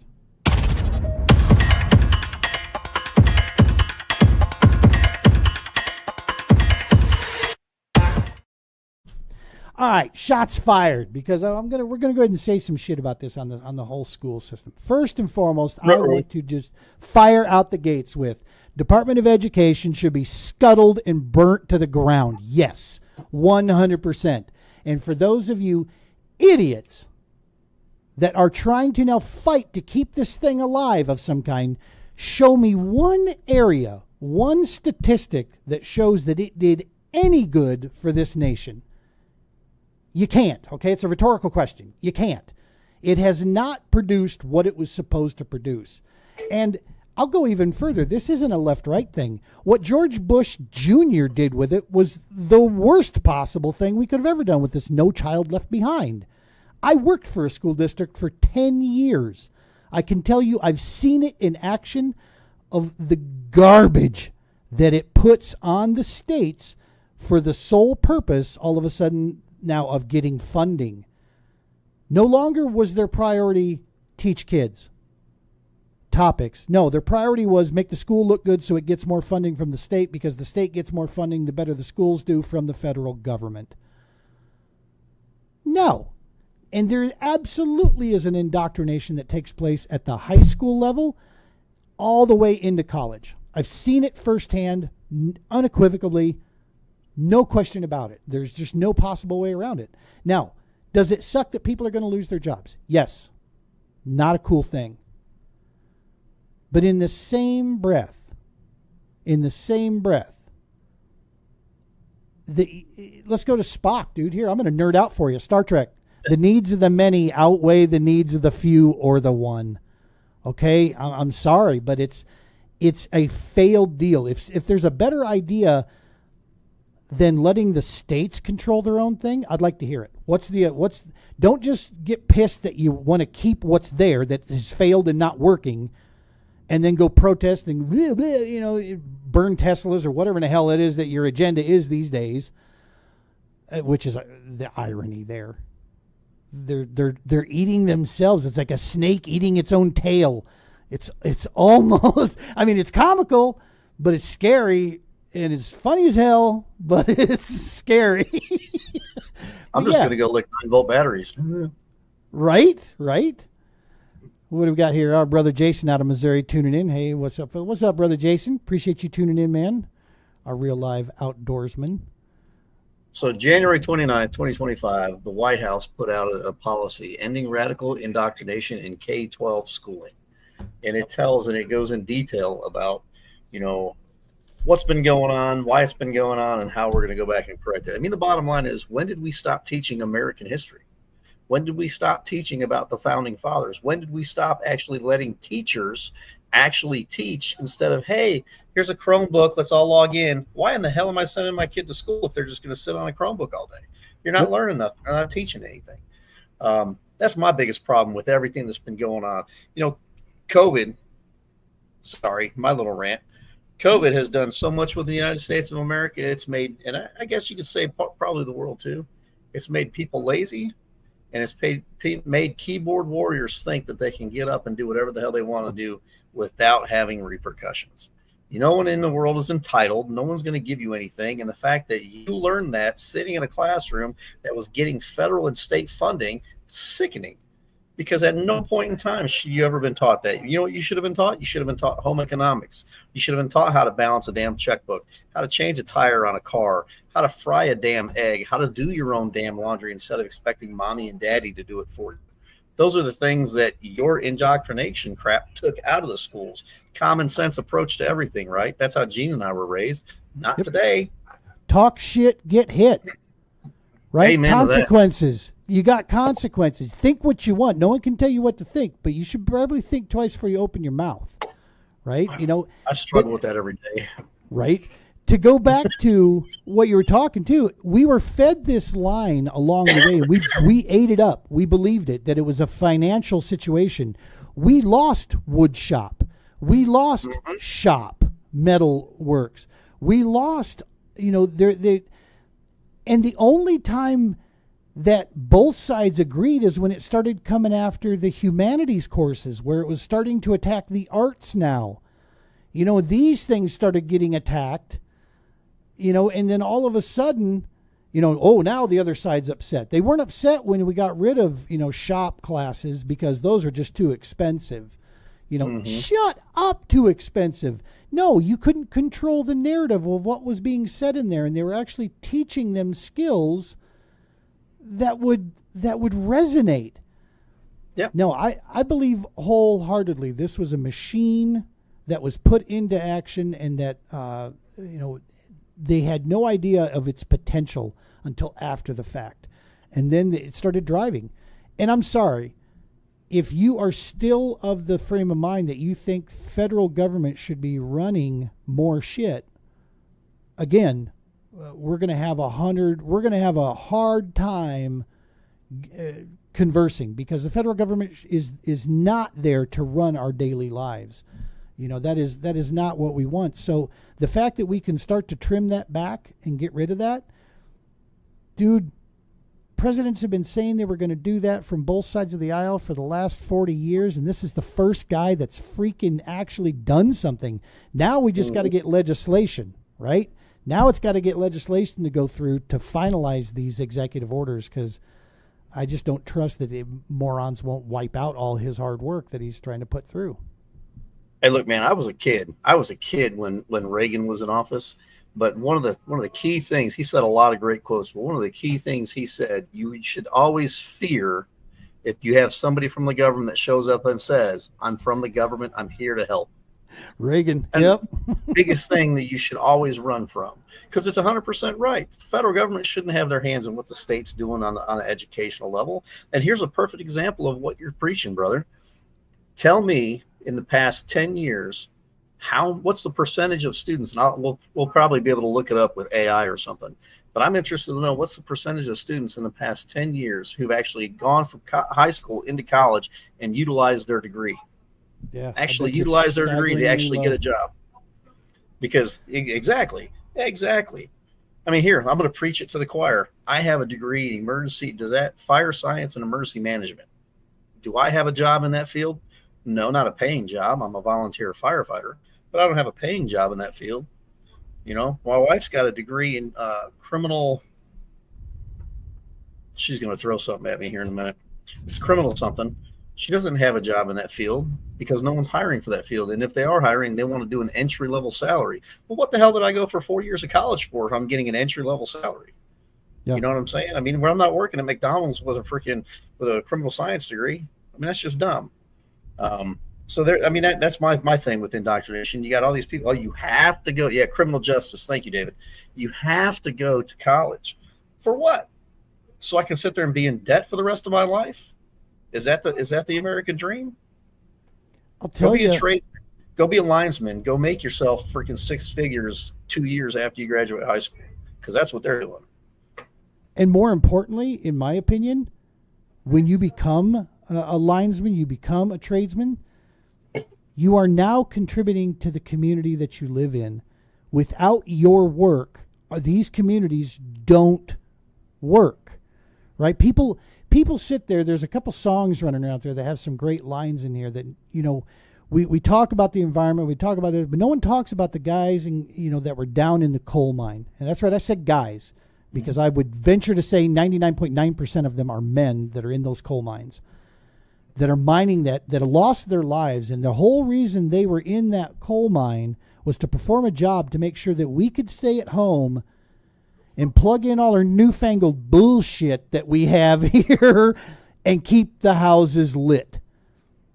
All right, shots fired, because we're gonna go ahead and say some shit about this on the whole school system. First and foremost, I want to just fire out the gates with Department of Education should be scuttled and burnt to the ground. Yes, 100%. And for those of you idiots that are trying to now fight to keep this thing alive of some kind, show me one area, one statistic that shows that it did any good for this nation. You can't, okay? It's a rhetorical question. You can't. It has not produced what it was supposed to produce. And I'll go even further. This isn't a left-right thing. What George Bush Jr. did with it was the worst possible thing we could have ever done with this No Child Left Behind. I worked for a school district for 10 years. I can tell you I've seen it in action of the garbage that it puts on the states for the sole purpose, all of a sudden, now of getting funding. No longer was their priority teach kids topics. No, their priority was make the school look good so it gets more funding from the state, because the state gets more funding, the better the schools do from the federal government. No. And there absolutely is an indoctrination that takes place at the high school level all the way into college. I've seen it firsthand, unequivocally, no question about it. There's just no possible way around it. Now, does it suck that people are going to lose their jobs? Yes. Not a cool thing. But in the same breath, let's go to Spock, dude. Here, I'm going to nerd out for you. Star Trek. The needs of the many outweigh the needs of the few or the one. Okay? I'm sorry, but it's a failed deal. If there's a better idea than letting the states control their own thing, I'd like to hear it. Don't just get pissed that you want to keep what's there that has failed and not working, and then go protest and burn Teslas or whatever in the hell it is that your agenda is these days, which is the irony there. They're eating themselves. It's like a snake eating its own tail. It's almost, I mean, it's comical, but it's scary, and it's funny as hell, but it's scary. I'm just going to go lick 9-volt batteries. Right. What have we got here? Our brother Jason out of Missouri tuning in. Hey, what's up? What's up, brother Jason? Appreciate you tuning in, man. Our real live outdoorsman. So January 29th, 2025, the White House put out a policy ending radical indoctrination in K-12 schooling. And it tells and it goes in detail about, what's been going on, why it's been going on, and how we're going to go back and correct it. I mean, the bottom line is, when did we stop teaching American history? When did we stop teaching about the founding fathers? When did we stop actually letting teachers actually teach instead of, hey, here's a Chromebook, let's all log in? Why in the hell am I sending my kid to school if they're just going to sit on a Chromebook all day? You're not learning nothing. You're not teaching anything. That's my biggest problem with everything that's been going on. COVID, sorry, my little rant. COVID has done so much with the United States of America. It's made, and I guess you could say probably the world too, it's made people lazy, and it's made keyboard warriors think that they can get up and do whatever the hell they want to do without having repercussions. No one in the world is entitled. No one's going to give you anything. And the fact that you learned that sitting in a classroom that was getting federal and state funding, it's sickening. Because at no point in time should you ever been taught that. You know what you should have been taught? You should have been taught home economics. You should have been taught how to balance a damn checkbook, how to change a tire on a car, how to fry a damn egg, how to do your own damn laundry instead of expecting mommy and daddy to do it for you. Those are the things that your indoctrination crap took out of the schools. Common sense approach to everything, right? That's how Gene and I were raised. Not today. Talk shit, get hit. Right? Amen. Consequences. You got consequences. Think what you want. No one can tell you what to think, but you should probably think twice before you open your mouth. Right? I struggle with that every day. Right? To go back to what you were talking to, we were fed this line along the way. We ate it up. We believed it, that it was a financial situation. We lost wood shop. We lost shop, metal works. We lost, and the only time that both sides agreed is when it started coming after the humanities courses, where it was starting to attack the arts now. These things started getting attacked, and then all of a sudden, now the other side's upset. They weren't upset when we got rid of, shop classes because those are just too expensive. Shut up, too expensive. No, you couldn't control the narrative of what was being said in there, and they were actually teaching them skills that would resonate. Yeah. No, I believe wholeheartedly this was a machine that was put into action, and that they had no idea of its potential until after the fact, and then it started driving. And I'm sorry if you are still of the frame of mind that you think federal government should be running more shit. Again, we're going to have a hard time conversing, because the federal government is not there to run our daily lives. That is not what we want. So the fact that we can start to trim that back and get rid of that, dude, presidents have been saying they were going to do that from both sides of the aisle for the last 40 years, and this is the first guy that's freaking actually done something. Now we just got to get legislation, right? Now it's got to get legislation to go through to finalize these executive orders, because I just don't trust that the morons won't wipe out all his hard work that he's trying to put through. Hey, look, man, I was a kid. I was a kid when Reagan was in office. But one of the key things, he said a lot of great quotes, but one of the key things he said, you should always fear if you have somebody from the government that shows up and says, I'm from the government, I'm here to help. Reagan. And Yep. the biggest thing that you should always run from, because it's 100% right. The federal government shouldn't have their hands on what the state's doing on the educational level. And here's a perfect example of what you're preaching, brother. Tell me, in the past 10 years, what's the percentage of students? And we'll probably be able to look it up with AI or something. But I'm interested to know what's the percentage of students in the past 10 years who've actually gone from high school into college and utilized their degree. Yeah. Actually utilize their degree to actually get a job. Because exactly. I mean, here, I'm going to preach it to the choir. I have a degree in fire science and emergency management. Do I have a job in that field? No, not a paying job. I'm a volunteer firefighter, but I don't have a paying job in that field. You know, my wife's got a degree in criminal. She's going to throw something at me here in a minute. It's criminal something. She doesn't have a job in that field because no one's hiring for that field. And if they are hiring, they want to do an entry-level salary. Well, what the hell did I go for 4 years of college for if I'm getting an entry-level salary? Yeah. You know what I'm saying? I mean, when I'm not working at McDonald's with a criminal science degree, I mean, that's just dumb. So there, I mean, that's my thing with indoctrination. You got all these people. Oh, you have to go. Yeah, criminal justice. Thank you, David. You have to go to college for what? So I can sit there and be in debt for the rest of my life? Is that the American dream? I'll tell you. Go be a linesman. Go make yourself freaking 6 figures 2 years after you graduate high school, because that's what they're doing. And more importantly, in my opinion, when you become a linesman, you become a tradesman, you are now contributing to the community that you live in. Without your work, these communities don't work, right? People sit there. There's a couple songs running out there that have some great lines in here that, you know, we talk about the environment, we talk about it, but no one talks about the guys that were down in the coal mine. And that's right, I said guys, because I would venture to say 99.9% of them are men that are in those coal mines, that are mining, that have lost their lives. And the whole reason they were in that coal mine was to perform a job to make sure that we could stay at home and plug in all our newfangled bullshit that we have here and keep the houses lit.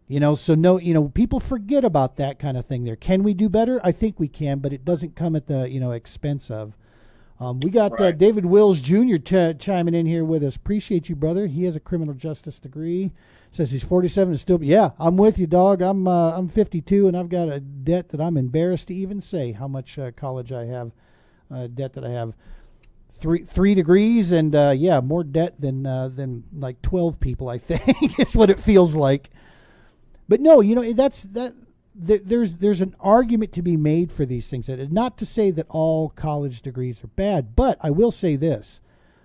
You know, so no, you know, people forget about that kind of thing there. Can we do better? I think we can, but it doesn't come at the, expense of. We got David Wills Jr. Chiming in here with us. Appreciate you, brother. He has a criminal justice degree. Says he's 47 and still. Yeah, I'm with you, dog. I'm 52 and I've got a debt that I'm embarrassed to even say how much college I have, debt that I have. Three degrees and more debt than like 12 people, I think is what it feels like. But no, there's an argument to be made for these things. Not to say that all college degrees are bad, but I will say this: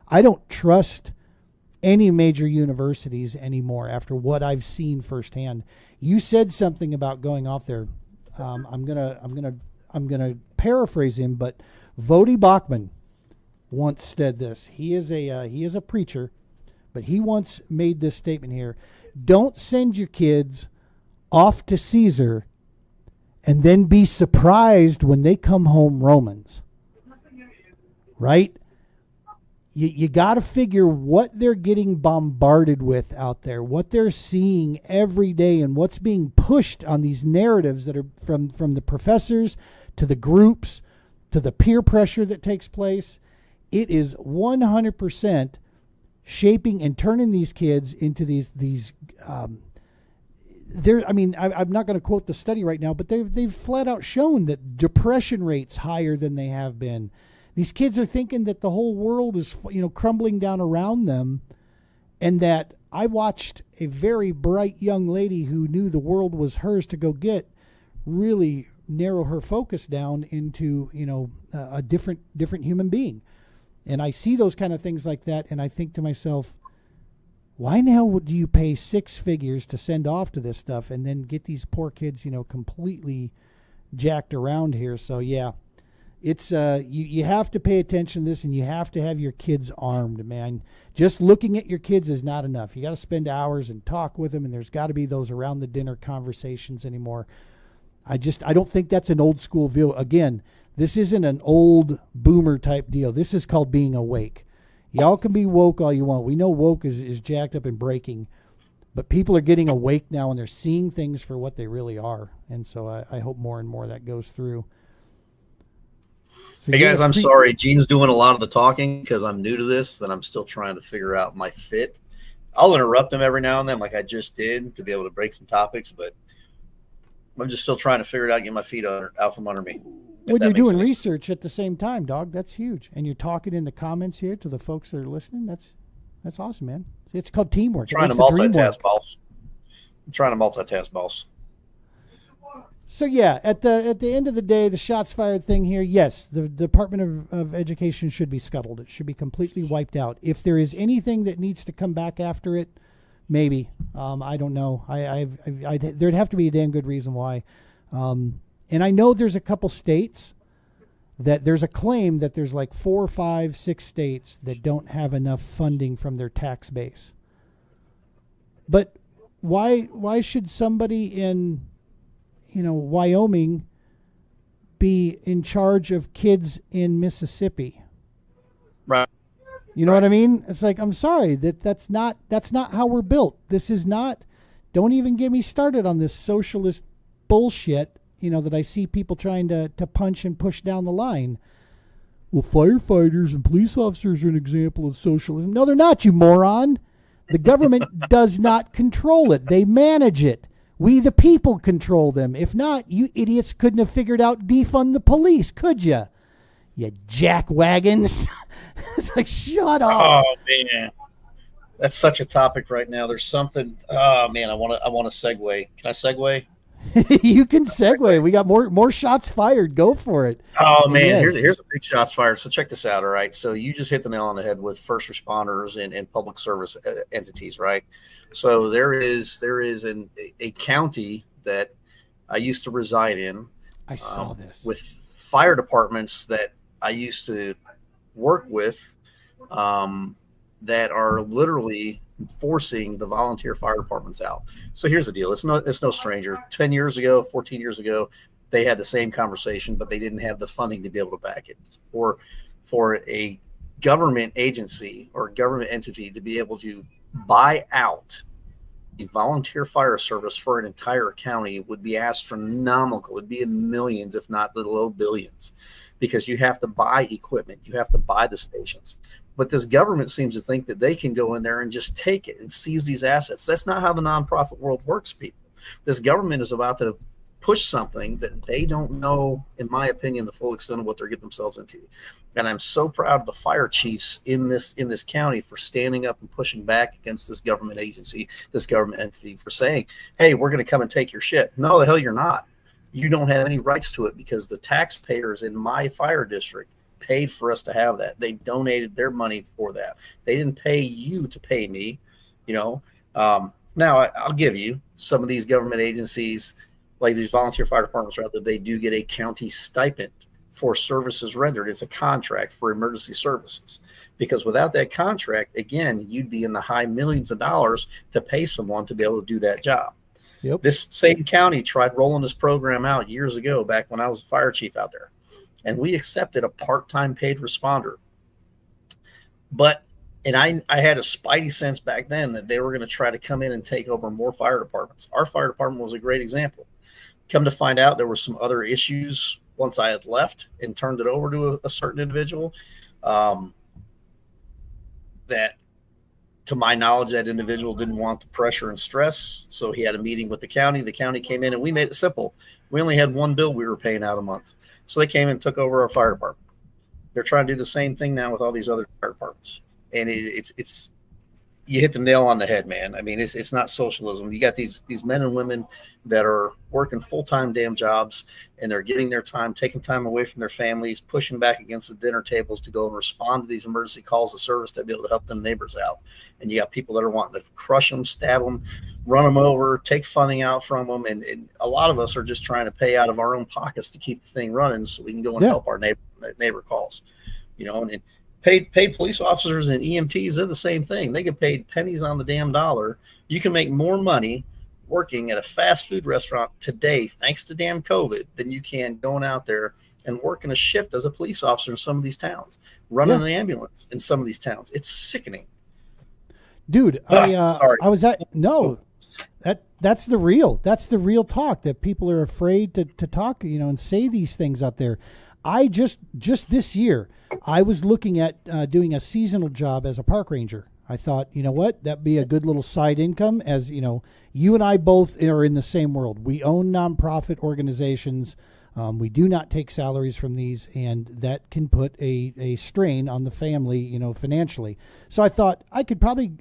I don't trust any major universities anymore after what I've seen firsthand. You said something about going off there. I'm gonna paraphrase him, but Vodi Bachman once said this. He is a preacher, but he once made this statement here: don't send your kids off to Caesar and then be surprised when they come home Romans. Right? You got to figure what they're getting bombarded with out there, what they're seeing every day, and what's being pushed on these narratives that are from the professors to the groups to the peer pressure that takes place. It is 100% shaping and turning these kids into these. I'm not going to quote the study right now, but they've flat out shown that depression rates higher than they have been. These kids are thinking that the whole world is, crumbling down around them, and that I watched a very bright young lady who knew the world was hers to go get really narrow her focus down into, a different human being. And I see those kind of things like that, and I think to myself, why now do you pay 6 figures to send off to this stuff and then get these poor kids, completely jacked around here? So yeah, it's you have to pay attention to this, and you have to have your kids armed, man. Just looking at your kids is not enough. You got to spend hours and talk with them, and there's got to be those around the dinner conversations anymore. I don't think that's an old school view. Again, this isn't an old boomer type deal. This is called being awake. Y'all can be woke all you want. We know woke is jacked up and breaking, but people are getting awake now and they're seeing things for what they really are. And so I hope more and more that goes through. So hey guys, I'm sorry. Gene's doing a lot of the talking because I'm new to this and I'm still trying to figure out my fit. I'll interrupt him every now and then like I just did to be able to break some topics, but I'm just still trying to figure it out, get my feet out from under me. When you're doing research at the same time, dog, that's huge. And you're talking in the comments here to the folks that are listening. That's awesome, man. It's called teamwork. I'm trying to multitask, boss. So yeah, at the end of the day, the shots fired thing here, yes, the Department of Education should be scuttled. It should be completely wiped out. If there is anything that needs to come back after it, maybe. I don't know. There'd have to be a damn good reason why. And I know there's a couple states that there's a claim that there's like 4, 5, 6 states that don't have enough funding from their tax base. But why should somebody in, Wyoming be in charge of kids in Mississippi? Right. You know what I mean? It's like, I'm sorry, that's not how we're built. This is not, don't even get me started on this socialist bullshit, that I see people trying to punch and push down the line. Well, firefighters and police officers are an example of socialism. No, they're not, you moron. The government does not control it. They manage it. We, the people, control them. If not, you idiots couldn't have figured out defund the police, could you? You jackwagons. It's like, shut up. Oh, man. That's such a topic right now. There's something. Oh, man, I want to segue. Can I segue? You can segue. We got more shots fired. Go for it. Oh man, yes. Here's a big shots fired. So check this out. All right. So you just hit the nail on the head with first responders and public service entities, right? So there is a county that I used to reside in. I saw this with fire departments that I used to work with, that are literally forcing the volunteer fire departments out. So here's the deal. It's no stranger. 10 years ago, 14 years ago, they had the same conversation, but they didn't have the funding to be able to back it. For a government agency or government entity to be able to buy out the volunteer fire service for an entire county would be astronomical. It'd be in millions, if not the low billions, because you have to buy equipment. You have to buy the stations. But this government seems to think that they can go in there and just take it and seize these assets. That's not how the nonprofit world works, people. This government is about to push something that they don't know, in my opinion, the full extent of what they're getting themselves into. And I'm so proud of the fire chiefs in this county for standing up and pushing back against this government agency, this government entity, for saying, hey, we're going to come and take your shit. No, the hell you're not. You don't have any rights to it because the taxpayers in my fire district paid for us to have that. They donated their money for that. They didn't pay you to pay me, Now I'll give you some of these government agencies, like these volunteer fire departments, rather, they do get a county stipend for services rendered. It's a contract for emergency services, because without that contract, again, you'd be in the high millions of dollars to pay someone to be able to do that job. Yep. This same county tried rolling this program out years ago, back when I was a fire chief out there. And we accepted a part-time paid responder. And I had a spidey sense back then that they were going to try to come in and take over more fire departments. Our fire department was a great example. Come to find out, there were some other issues once I had left and turned it over to a certain individual, that, to my knowledge, that individual didn't want the pressure and stress. So he had a meeting with the county. The county came in and we made it simple. We only had one bill we were paying out a month. So they came and took over our fire department. They're trying to do the same thing now with all these other fire departments. And it's you hit the nail on the head, man. I mean, it's not socialism. You got these men and women that are working full-time damn jobs, and they're getting their time, taking time away from their families, pushing back against the dinner tables to go and respond to these emergency calls of service to be able to help them neighbors out. And you got people that are wanting to crush them, stab them, run them over, take funding out from them. And a lot of us are just trying to pay out of our own pockets to keep the thing running so we can go and help our neighbor calls, and Paid police officers and EMTs, they're the same thing. They get paid pennies on the damn dollar. You can make more money working at a fast food restaurant today, thanks to damn COVID, than you can going out there and working a shift as a police officer in some of these towns, running an ambulance in some of these towns. It's sickening. Dude, Sorry. I was at no. That's the real talk, that people are afraid to talk, and say these things out there. I just this year, I was looking at doing a seasonal job as a park ranger. I thought, you know what, that'd be a good little side income. As you and I both are in the same world. We own nonprofit organizations. We do not take salaries from these, and that can put a strain on the family, financially. So I thought I could probably,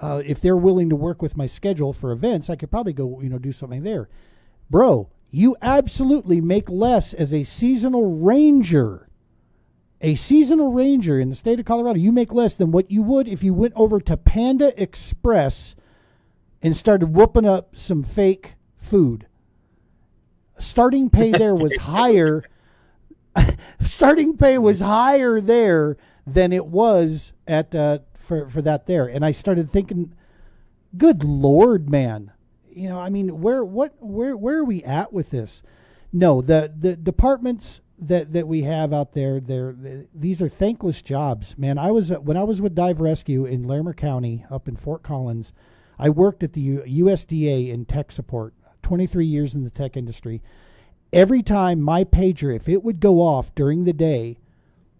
if they're willing to work with my schedule for events, I could probably go, do something there. Bro, you absolutely make less as a seasonal ranger. A seasonal ranger in the state of Colorado, you make less than what you would if you went over to Panda Express and started whooping up some fake food. Starting pay there was higher. Starting pay was higher there than it was at for that there. And I started thinking, good Lord, man. Where are we at with this? No, the departments that we have out there, these are thankless jobs, man. When I was with Dive Rescue in Larimer County up in Fort Collins, I worked at the USDA in tech support, 23 years in the tech industry. Every time my pager, if it would go off during the day,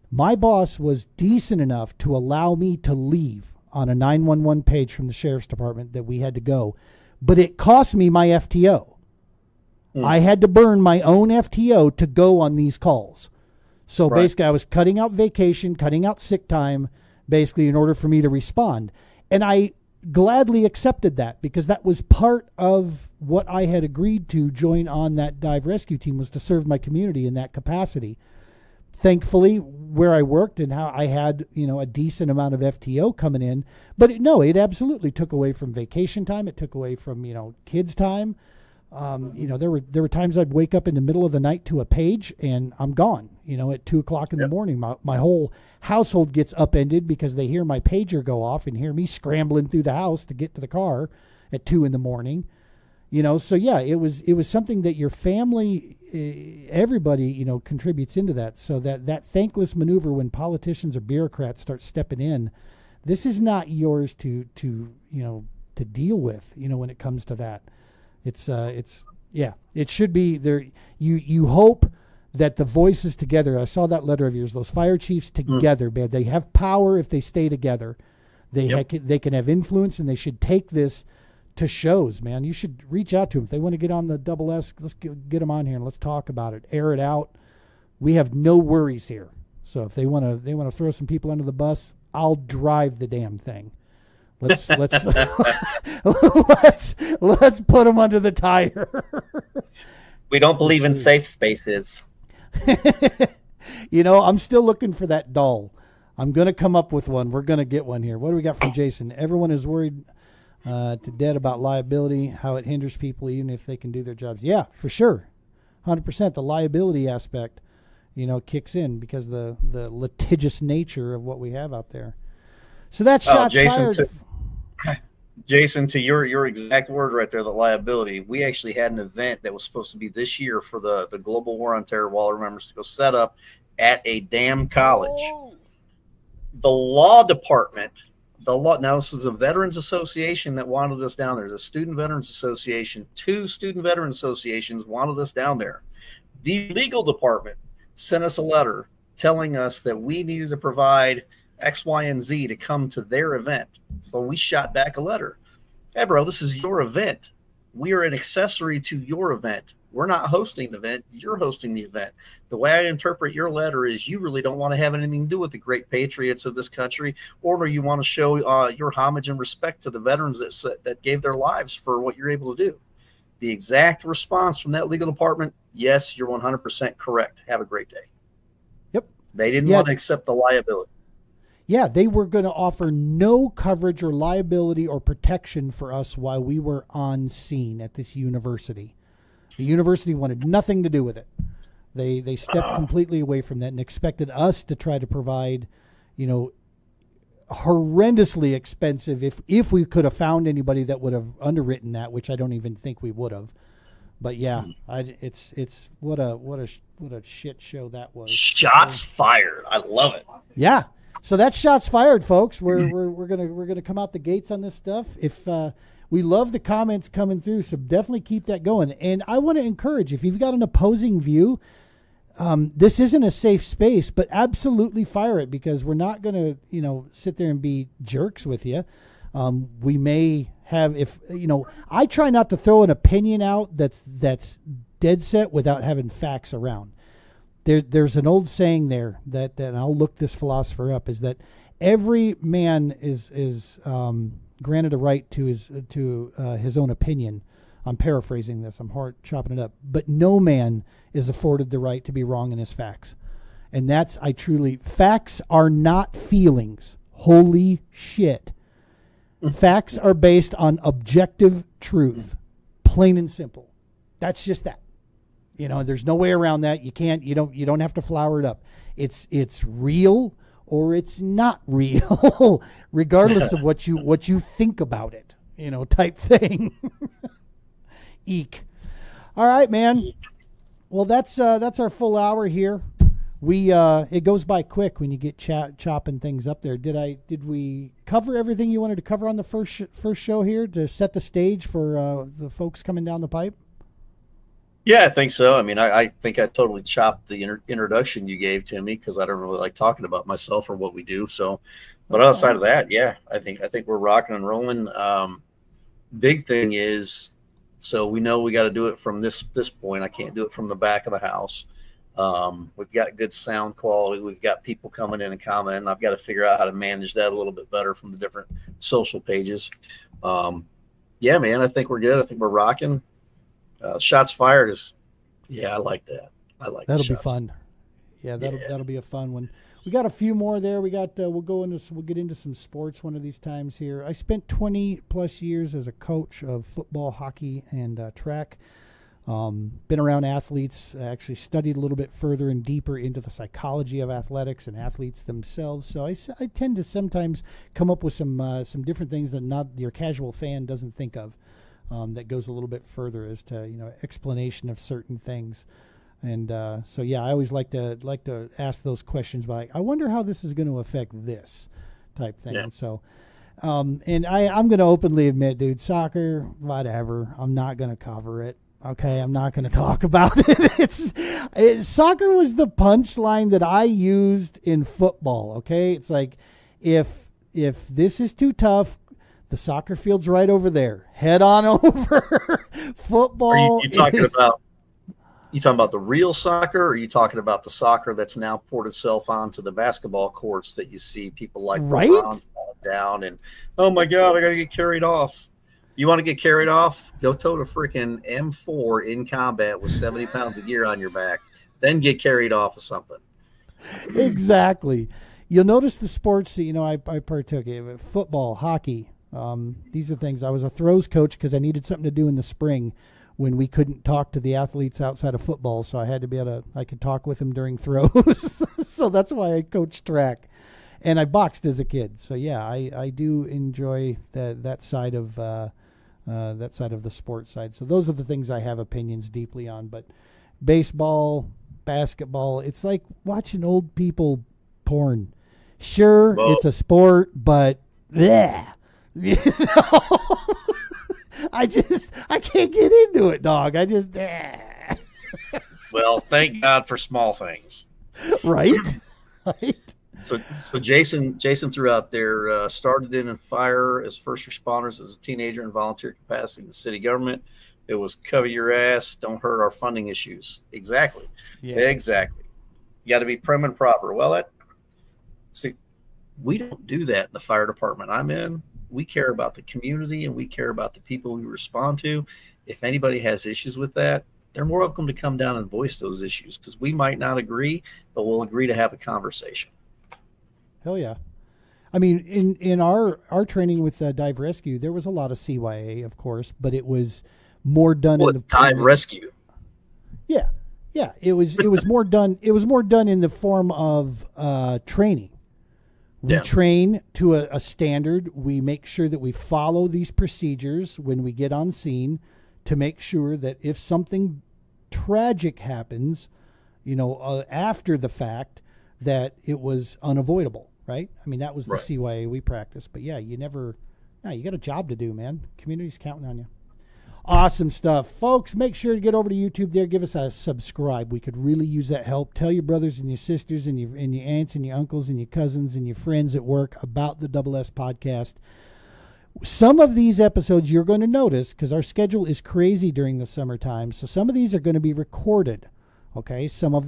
my boss was decent enough to allow me to leave on a 911 page from the sheriff's department that we had to go, but it cost me my FTO. I had to burn my own FTO to go on these calls. So basically I was cutting out vacation, cutting out sick time, basically in order for me to respond. And I gladly accepted that, because that was part of what I had agreed to join on that dive rescue team, was to serve my community in that capacity. Thankfully, where I worked and how I had, a decent amount of FTO coming in, but it absolutely took away from vacation time. It took away from, kids' time. There were times I'd wake up in the middle of the night to a page and I'm gone, at 2:00 in the morning. My whole household gets upended because they hear my pager go off and hear me scrambling through the house to get to the car at 2 a.m. So yeah, it was something that your family, everybody, contributes into that. So that thankless maneuver when politicians or bureaucrats start stepping in, this is not yours to deal with, when it comes to that. It should be there. You hope that the voices together, I saw that letter of yours, those fire chiefs together, man, they have power if they stay together. They can have influence, and they should take this to shows, man. You should reach out to them. If they want to get on the double S, let's get them on here and let's talk about it. Air it out. We have no worries here. So if they want to throw some people under the bus, I'll drive the damn thing. Let's let's put them under the tire. We don't believe in safe spaces. I'm still looking for that doll. I'm going to come up with one. We're going to get one here. What do we got from Jason? Everyone is worried to death about liability, how it hinders people even if they can do their jobs. Yeah, for sure. 100%. The liability aspect, kicks in because the litigious nature of what we have out there. So that's shots fired. Jason, to your exact word right there, the liability. We actually had an event that was supposed to be this year for the Global War on Terror Wall of Remembrance to go set up at a damn college. Oh. The law department, now this is a veterans association that wanted us down there. There's a student veterans association, 2 student veterans associations wanted us down there. The legal department sent us a letter telling us that we needed to provide X, Y, and Z to come to their event. So we shot back a letter. Hey, bro, this is your event. We are an accessory to your event. We're not hosting the event. You're hosting the event. The way I interpret your letter is you really don't want to have anything to do with the great patriots of this country, or you want to show your homage and respect to the veterans that gave their lives for what you're able to do. The exact response from that legal department, yes, you're 100% correct. Have a great day. Yep. They didn't want to accept the liability. Yeah, they were going to offer no coverage or liability or protection for us while we were on scene at this university. The university wanted nothing to do with it. They stepped completely away from that and expected us to try to provide, horrendously expensive if we could have found anybody that would have underwritten that, which I don't even think we would have. But yeah, it's what a shit show that was. Shots fired. I love it. Yeah. So that's shots fired, folks. We're gonna come out the gates on this stuff. If we love the comments coming through, so definitely keep that going. And I want to encourage, if you've got an opposing view, this isn't a safe space, but absolutely fire it, because we're not going to, sit there and be jerks with you. We may have, I try not to throw an opinion out that's dead set without having facts around. There's an old saying there that and I'll look this philosopher up, is that every man is granted a right to his own opinion. I'm paraphrasing this. I'm hard chopping it up. But no man is afforded the right to be wrong in his facts. And facts are not feelings. Holy shit. Facts are based on objective truth. Plain and simple. That's just that. There's no way around that. You don't have to flower it up. It's real or it's not real, regardless of what you think about it, type thing. Eek. All right, man. Well, that's our full hour here. It goes by quick when you get chopping things up there. Did we cover everything you wanted to cover on the first show here to set the stage for the folks coming down the pipe? Yeah, I think so. I mean, I think I totally chopped the introduction you gave to me, because I don't really like talking about myself or what we do. So, but outside of that, yeah, I think we're rocking and rolling. Big thing is, so we know we got to do it from this point. I can't do it from the back of the house. We've got good sound quality. We've got people coming in and commenting. I've got to figure out how to manage that a little bit better from the different social pages. Yeah, man, I think we're good. I think we're rocking. Shots fired is, I like that. That'll be fun. Yeah, that'll be a fun one. We got a few more there. We got we'll get into some sports one of these times here. I spent 20 plus years as a coach of football, hockey, and track. Been around athletes. Actually studied a little bit further and deeper into the psychology of athletics and athletes themselves. So I tend to sometimes come up with some different things that not your casual fan doesn't think of. That goes a little bit further as to explanation of certain things, and so I always like to ask those questions, like, I wonder how this is going to affect this type thing. And so, and I'm going to openly admit, dude, soccer, whatever. I'm not going to cover it. Okay, I'm not going to talk about it. Soccer was the punchline that I used in football. Okay, it's like if this is too tough, the soccer field's right over there. Head on over. Football. Are you talking about the real soccer, or are you talking about the soccer that's now poured itself onto the basketball courts that you see people like LeBron fall down and, oh my God, I got to get carried off. You want to get carried off? Go tote a freaking M4 in combat with 70 pounds of gear on your back. Then get carried off of something. Exactly. You'll notice the sports that I partook in: football, hockey. These are things. I was a throws coach because I needed something to do in the spring when we couldn't talk to the athletes outside of football. So I had to be I could talk with them during throws. So that's why I coached track, and I boxed as a kid. So yeah, I do enjoy that side of the sports side. So those are the things I have opinions deeply on. But baseball, basketball, it's like watching old people porn. Sure, it's a sport, but yeah. I can't get into it, dog. Well, thank God for small things. Right. So Jason threw out there, started in fire as first responders as a teenager in volunteer capacity in the city government. It was cover your ass, don't hurt our funding issues. Exactly. Yeah. Exactly. You got to be prim and proper. Well, we don't do that in the fire department I'm in. We care about the community and we care about the people we respond to. If anybody has issues with that, they're more welcome to come down and voice those issues, because we might not agree, but we'll agree to have a conversation. Hell yeah. I mean, in our training with dive rescue, there was a lot of CYA, of course, but it was more done in the dive rescue. Yeah. Yeah. It was more done. It was more done in the form of training, We Yeah. train to a standard. We make sure that we follow these procedures when we get on scene to make sure that if something tragic happens, after the fact, that it was unavoidable, right? I mean, that was the Right. CYA we practiced. But yeah, you got a job to do, man. Community's counting on you. Awesome stuff. Folks, make sure to get over to YouTube there. Give us a subscribe. We could really use that help. Tell your brothers and your sisters and your aunts and your uncles and your cousins and your friends at work about the Double S podcast. Some of these episodes you're going to notice, because our schedule is crazy during the summertime, so some of these are going to be recorded. Okay,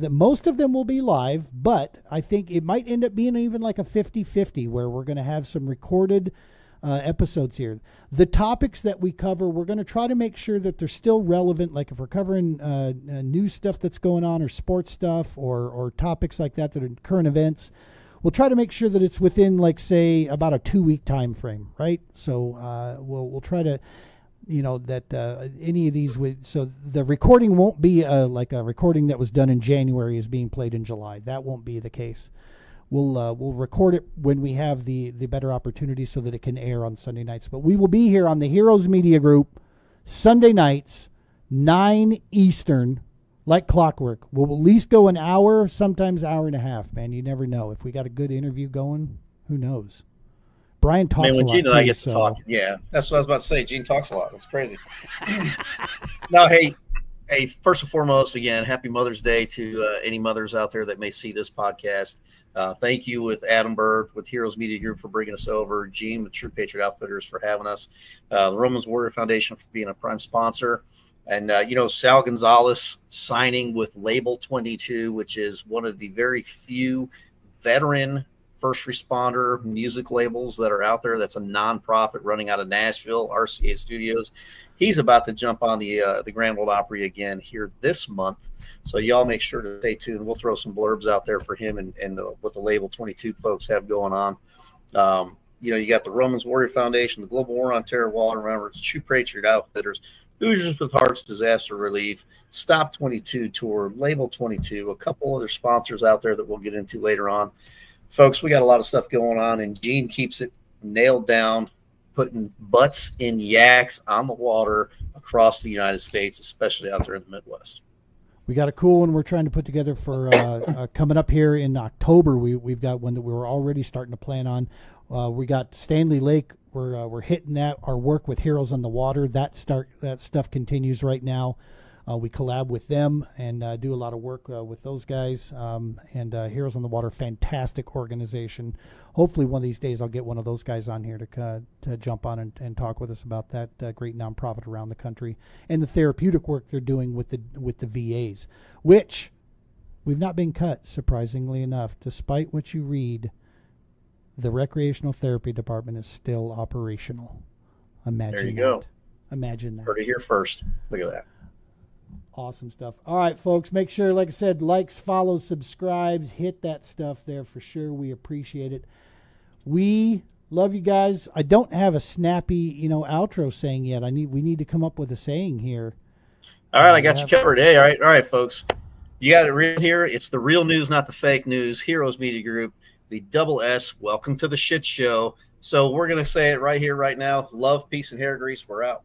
most of them will be live, but I think it might end up being even like a 50-50 where we're going to have some recorded episodes here. The topics that we cover, we're going to try to make sure that they're still relevant. Like if we're covering news stuff that's going on, or sports stuff, or topics like that are current events, we'll try to make sure that it's within, like, say, about a 2-week time frame, right? So we'll try to, that any of these so the recording won't be like a recording that was done in January is being played in July. That won't be the case. We'll record it when we have the better opportunity so that it can air on Sunday nights. But we will be here on the Heroes Media Group Sunday nights, 9 Eastern, like clockwork. We'll at least go an hour, sometimes hour and a half, man. You never know. If we got a good interview going, who knows? Brian talks Man, when a lot, Gene and I too, get to talk, yeah, that's what I was about to say. Gene talks a lot. That's crazy. No, hey, first and foremost, again, happy Mother's Day to any mothers out there that may see this podcast. Thank you with Adam Bird with Heroes Media Group for bringing us over. Gene with True Patriot Outfitters for having us. The Romans Warrior Foundation for being a prime sponsor. And, Sal Gonzalez signing with Label 22, which is one of the very few veteran first responder music labels that are out there. That's a nonprofit running out of Nashville, RCA Studios. He's about to jump on the Grand Ole Opry again here this month. So y'all make sure to stay tuned. We'll throw some blurbs out there for him and what the Label 22 folks have going on. You got the Romans Warrior Foundation, the Global War on Terror Wall and Remembrance, True Patriot Outfitters, Hoosiers with Hearts Disaster Relief, Stop 22 Tour, Label 22, a couple other sponsors out there that we'll get into later on. Folks, we got a lot of stuff going on, and Gene keeps it nailed down, putting butts in yaks on the water across the United States, especially out there in the Midwest. We got a cool one we're trying to put together for coming up here in October. We've got one that we were already starting to plan on. We got Stanley Lake. We're hitting that. Our work with Heroes on the Water, that stuff continues right now. We collab with them and do a lot of work with those guys. And Heroes on the Water, fantastic organization. Hopefully one of these days I'll get one of those guys on here to jump on and talk with us about that great nonprofit around the country and the therapeutic work they're doing with the VAs, which we've not been cut, surprisingly enough. Despite what you read, the recreational therapy department is still operational. Imagine There you that. go. Imagine that. Heard it here first. Look at that. Awesome stuff. All right, folks, make sure, like I said, likes, follows, subscribes, hit that stuff there for sure. We appreciate it. We love you guys. I don't have a snappy, outro saying yet. We need to come up with a saying here. All right, I got you covered. Hey, all right, folks. You got it real here. It's the real news, not the fake news. Heroes Media Group, the Double S. Welcome to the shit show. So we're going to say it right here, right now. Love, peace, and hair grease. We're out.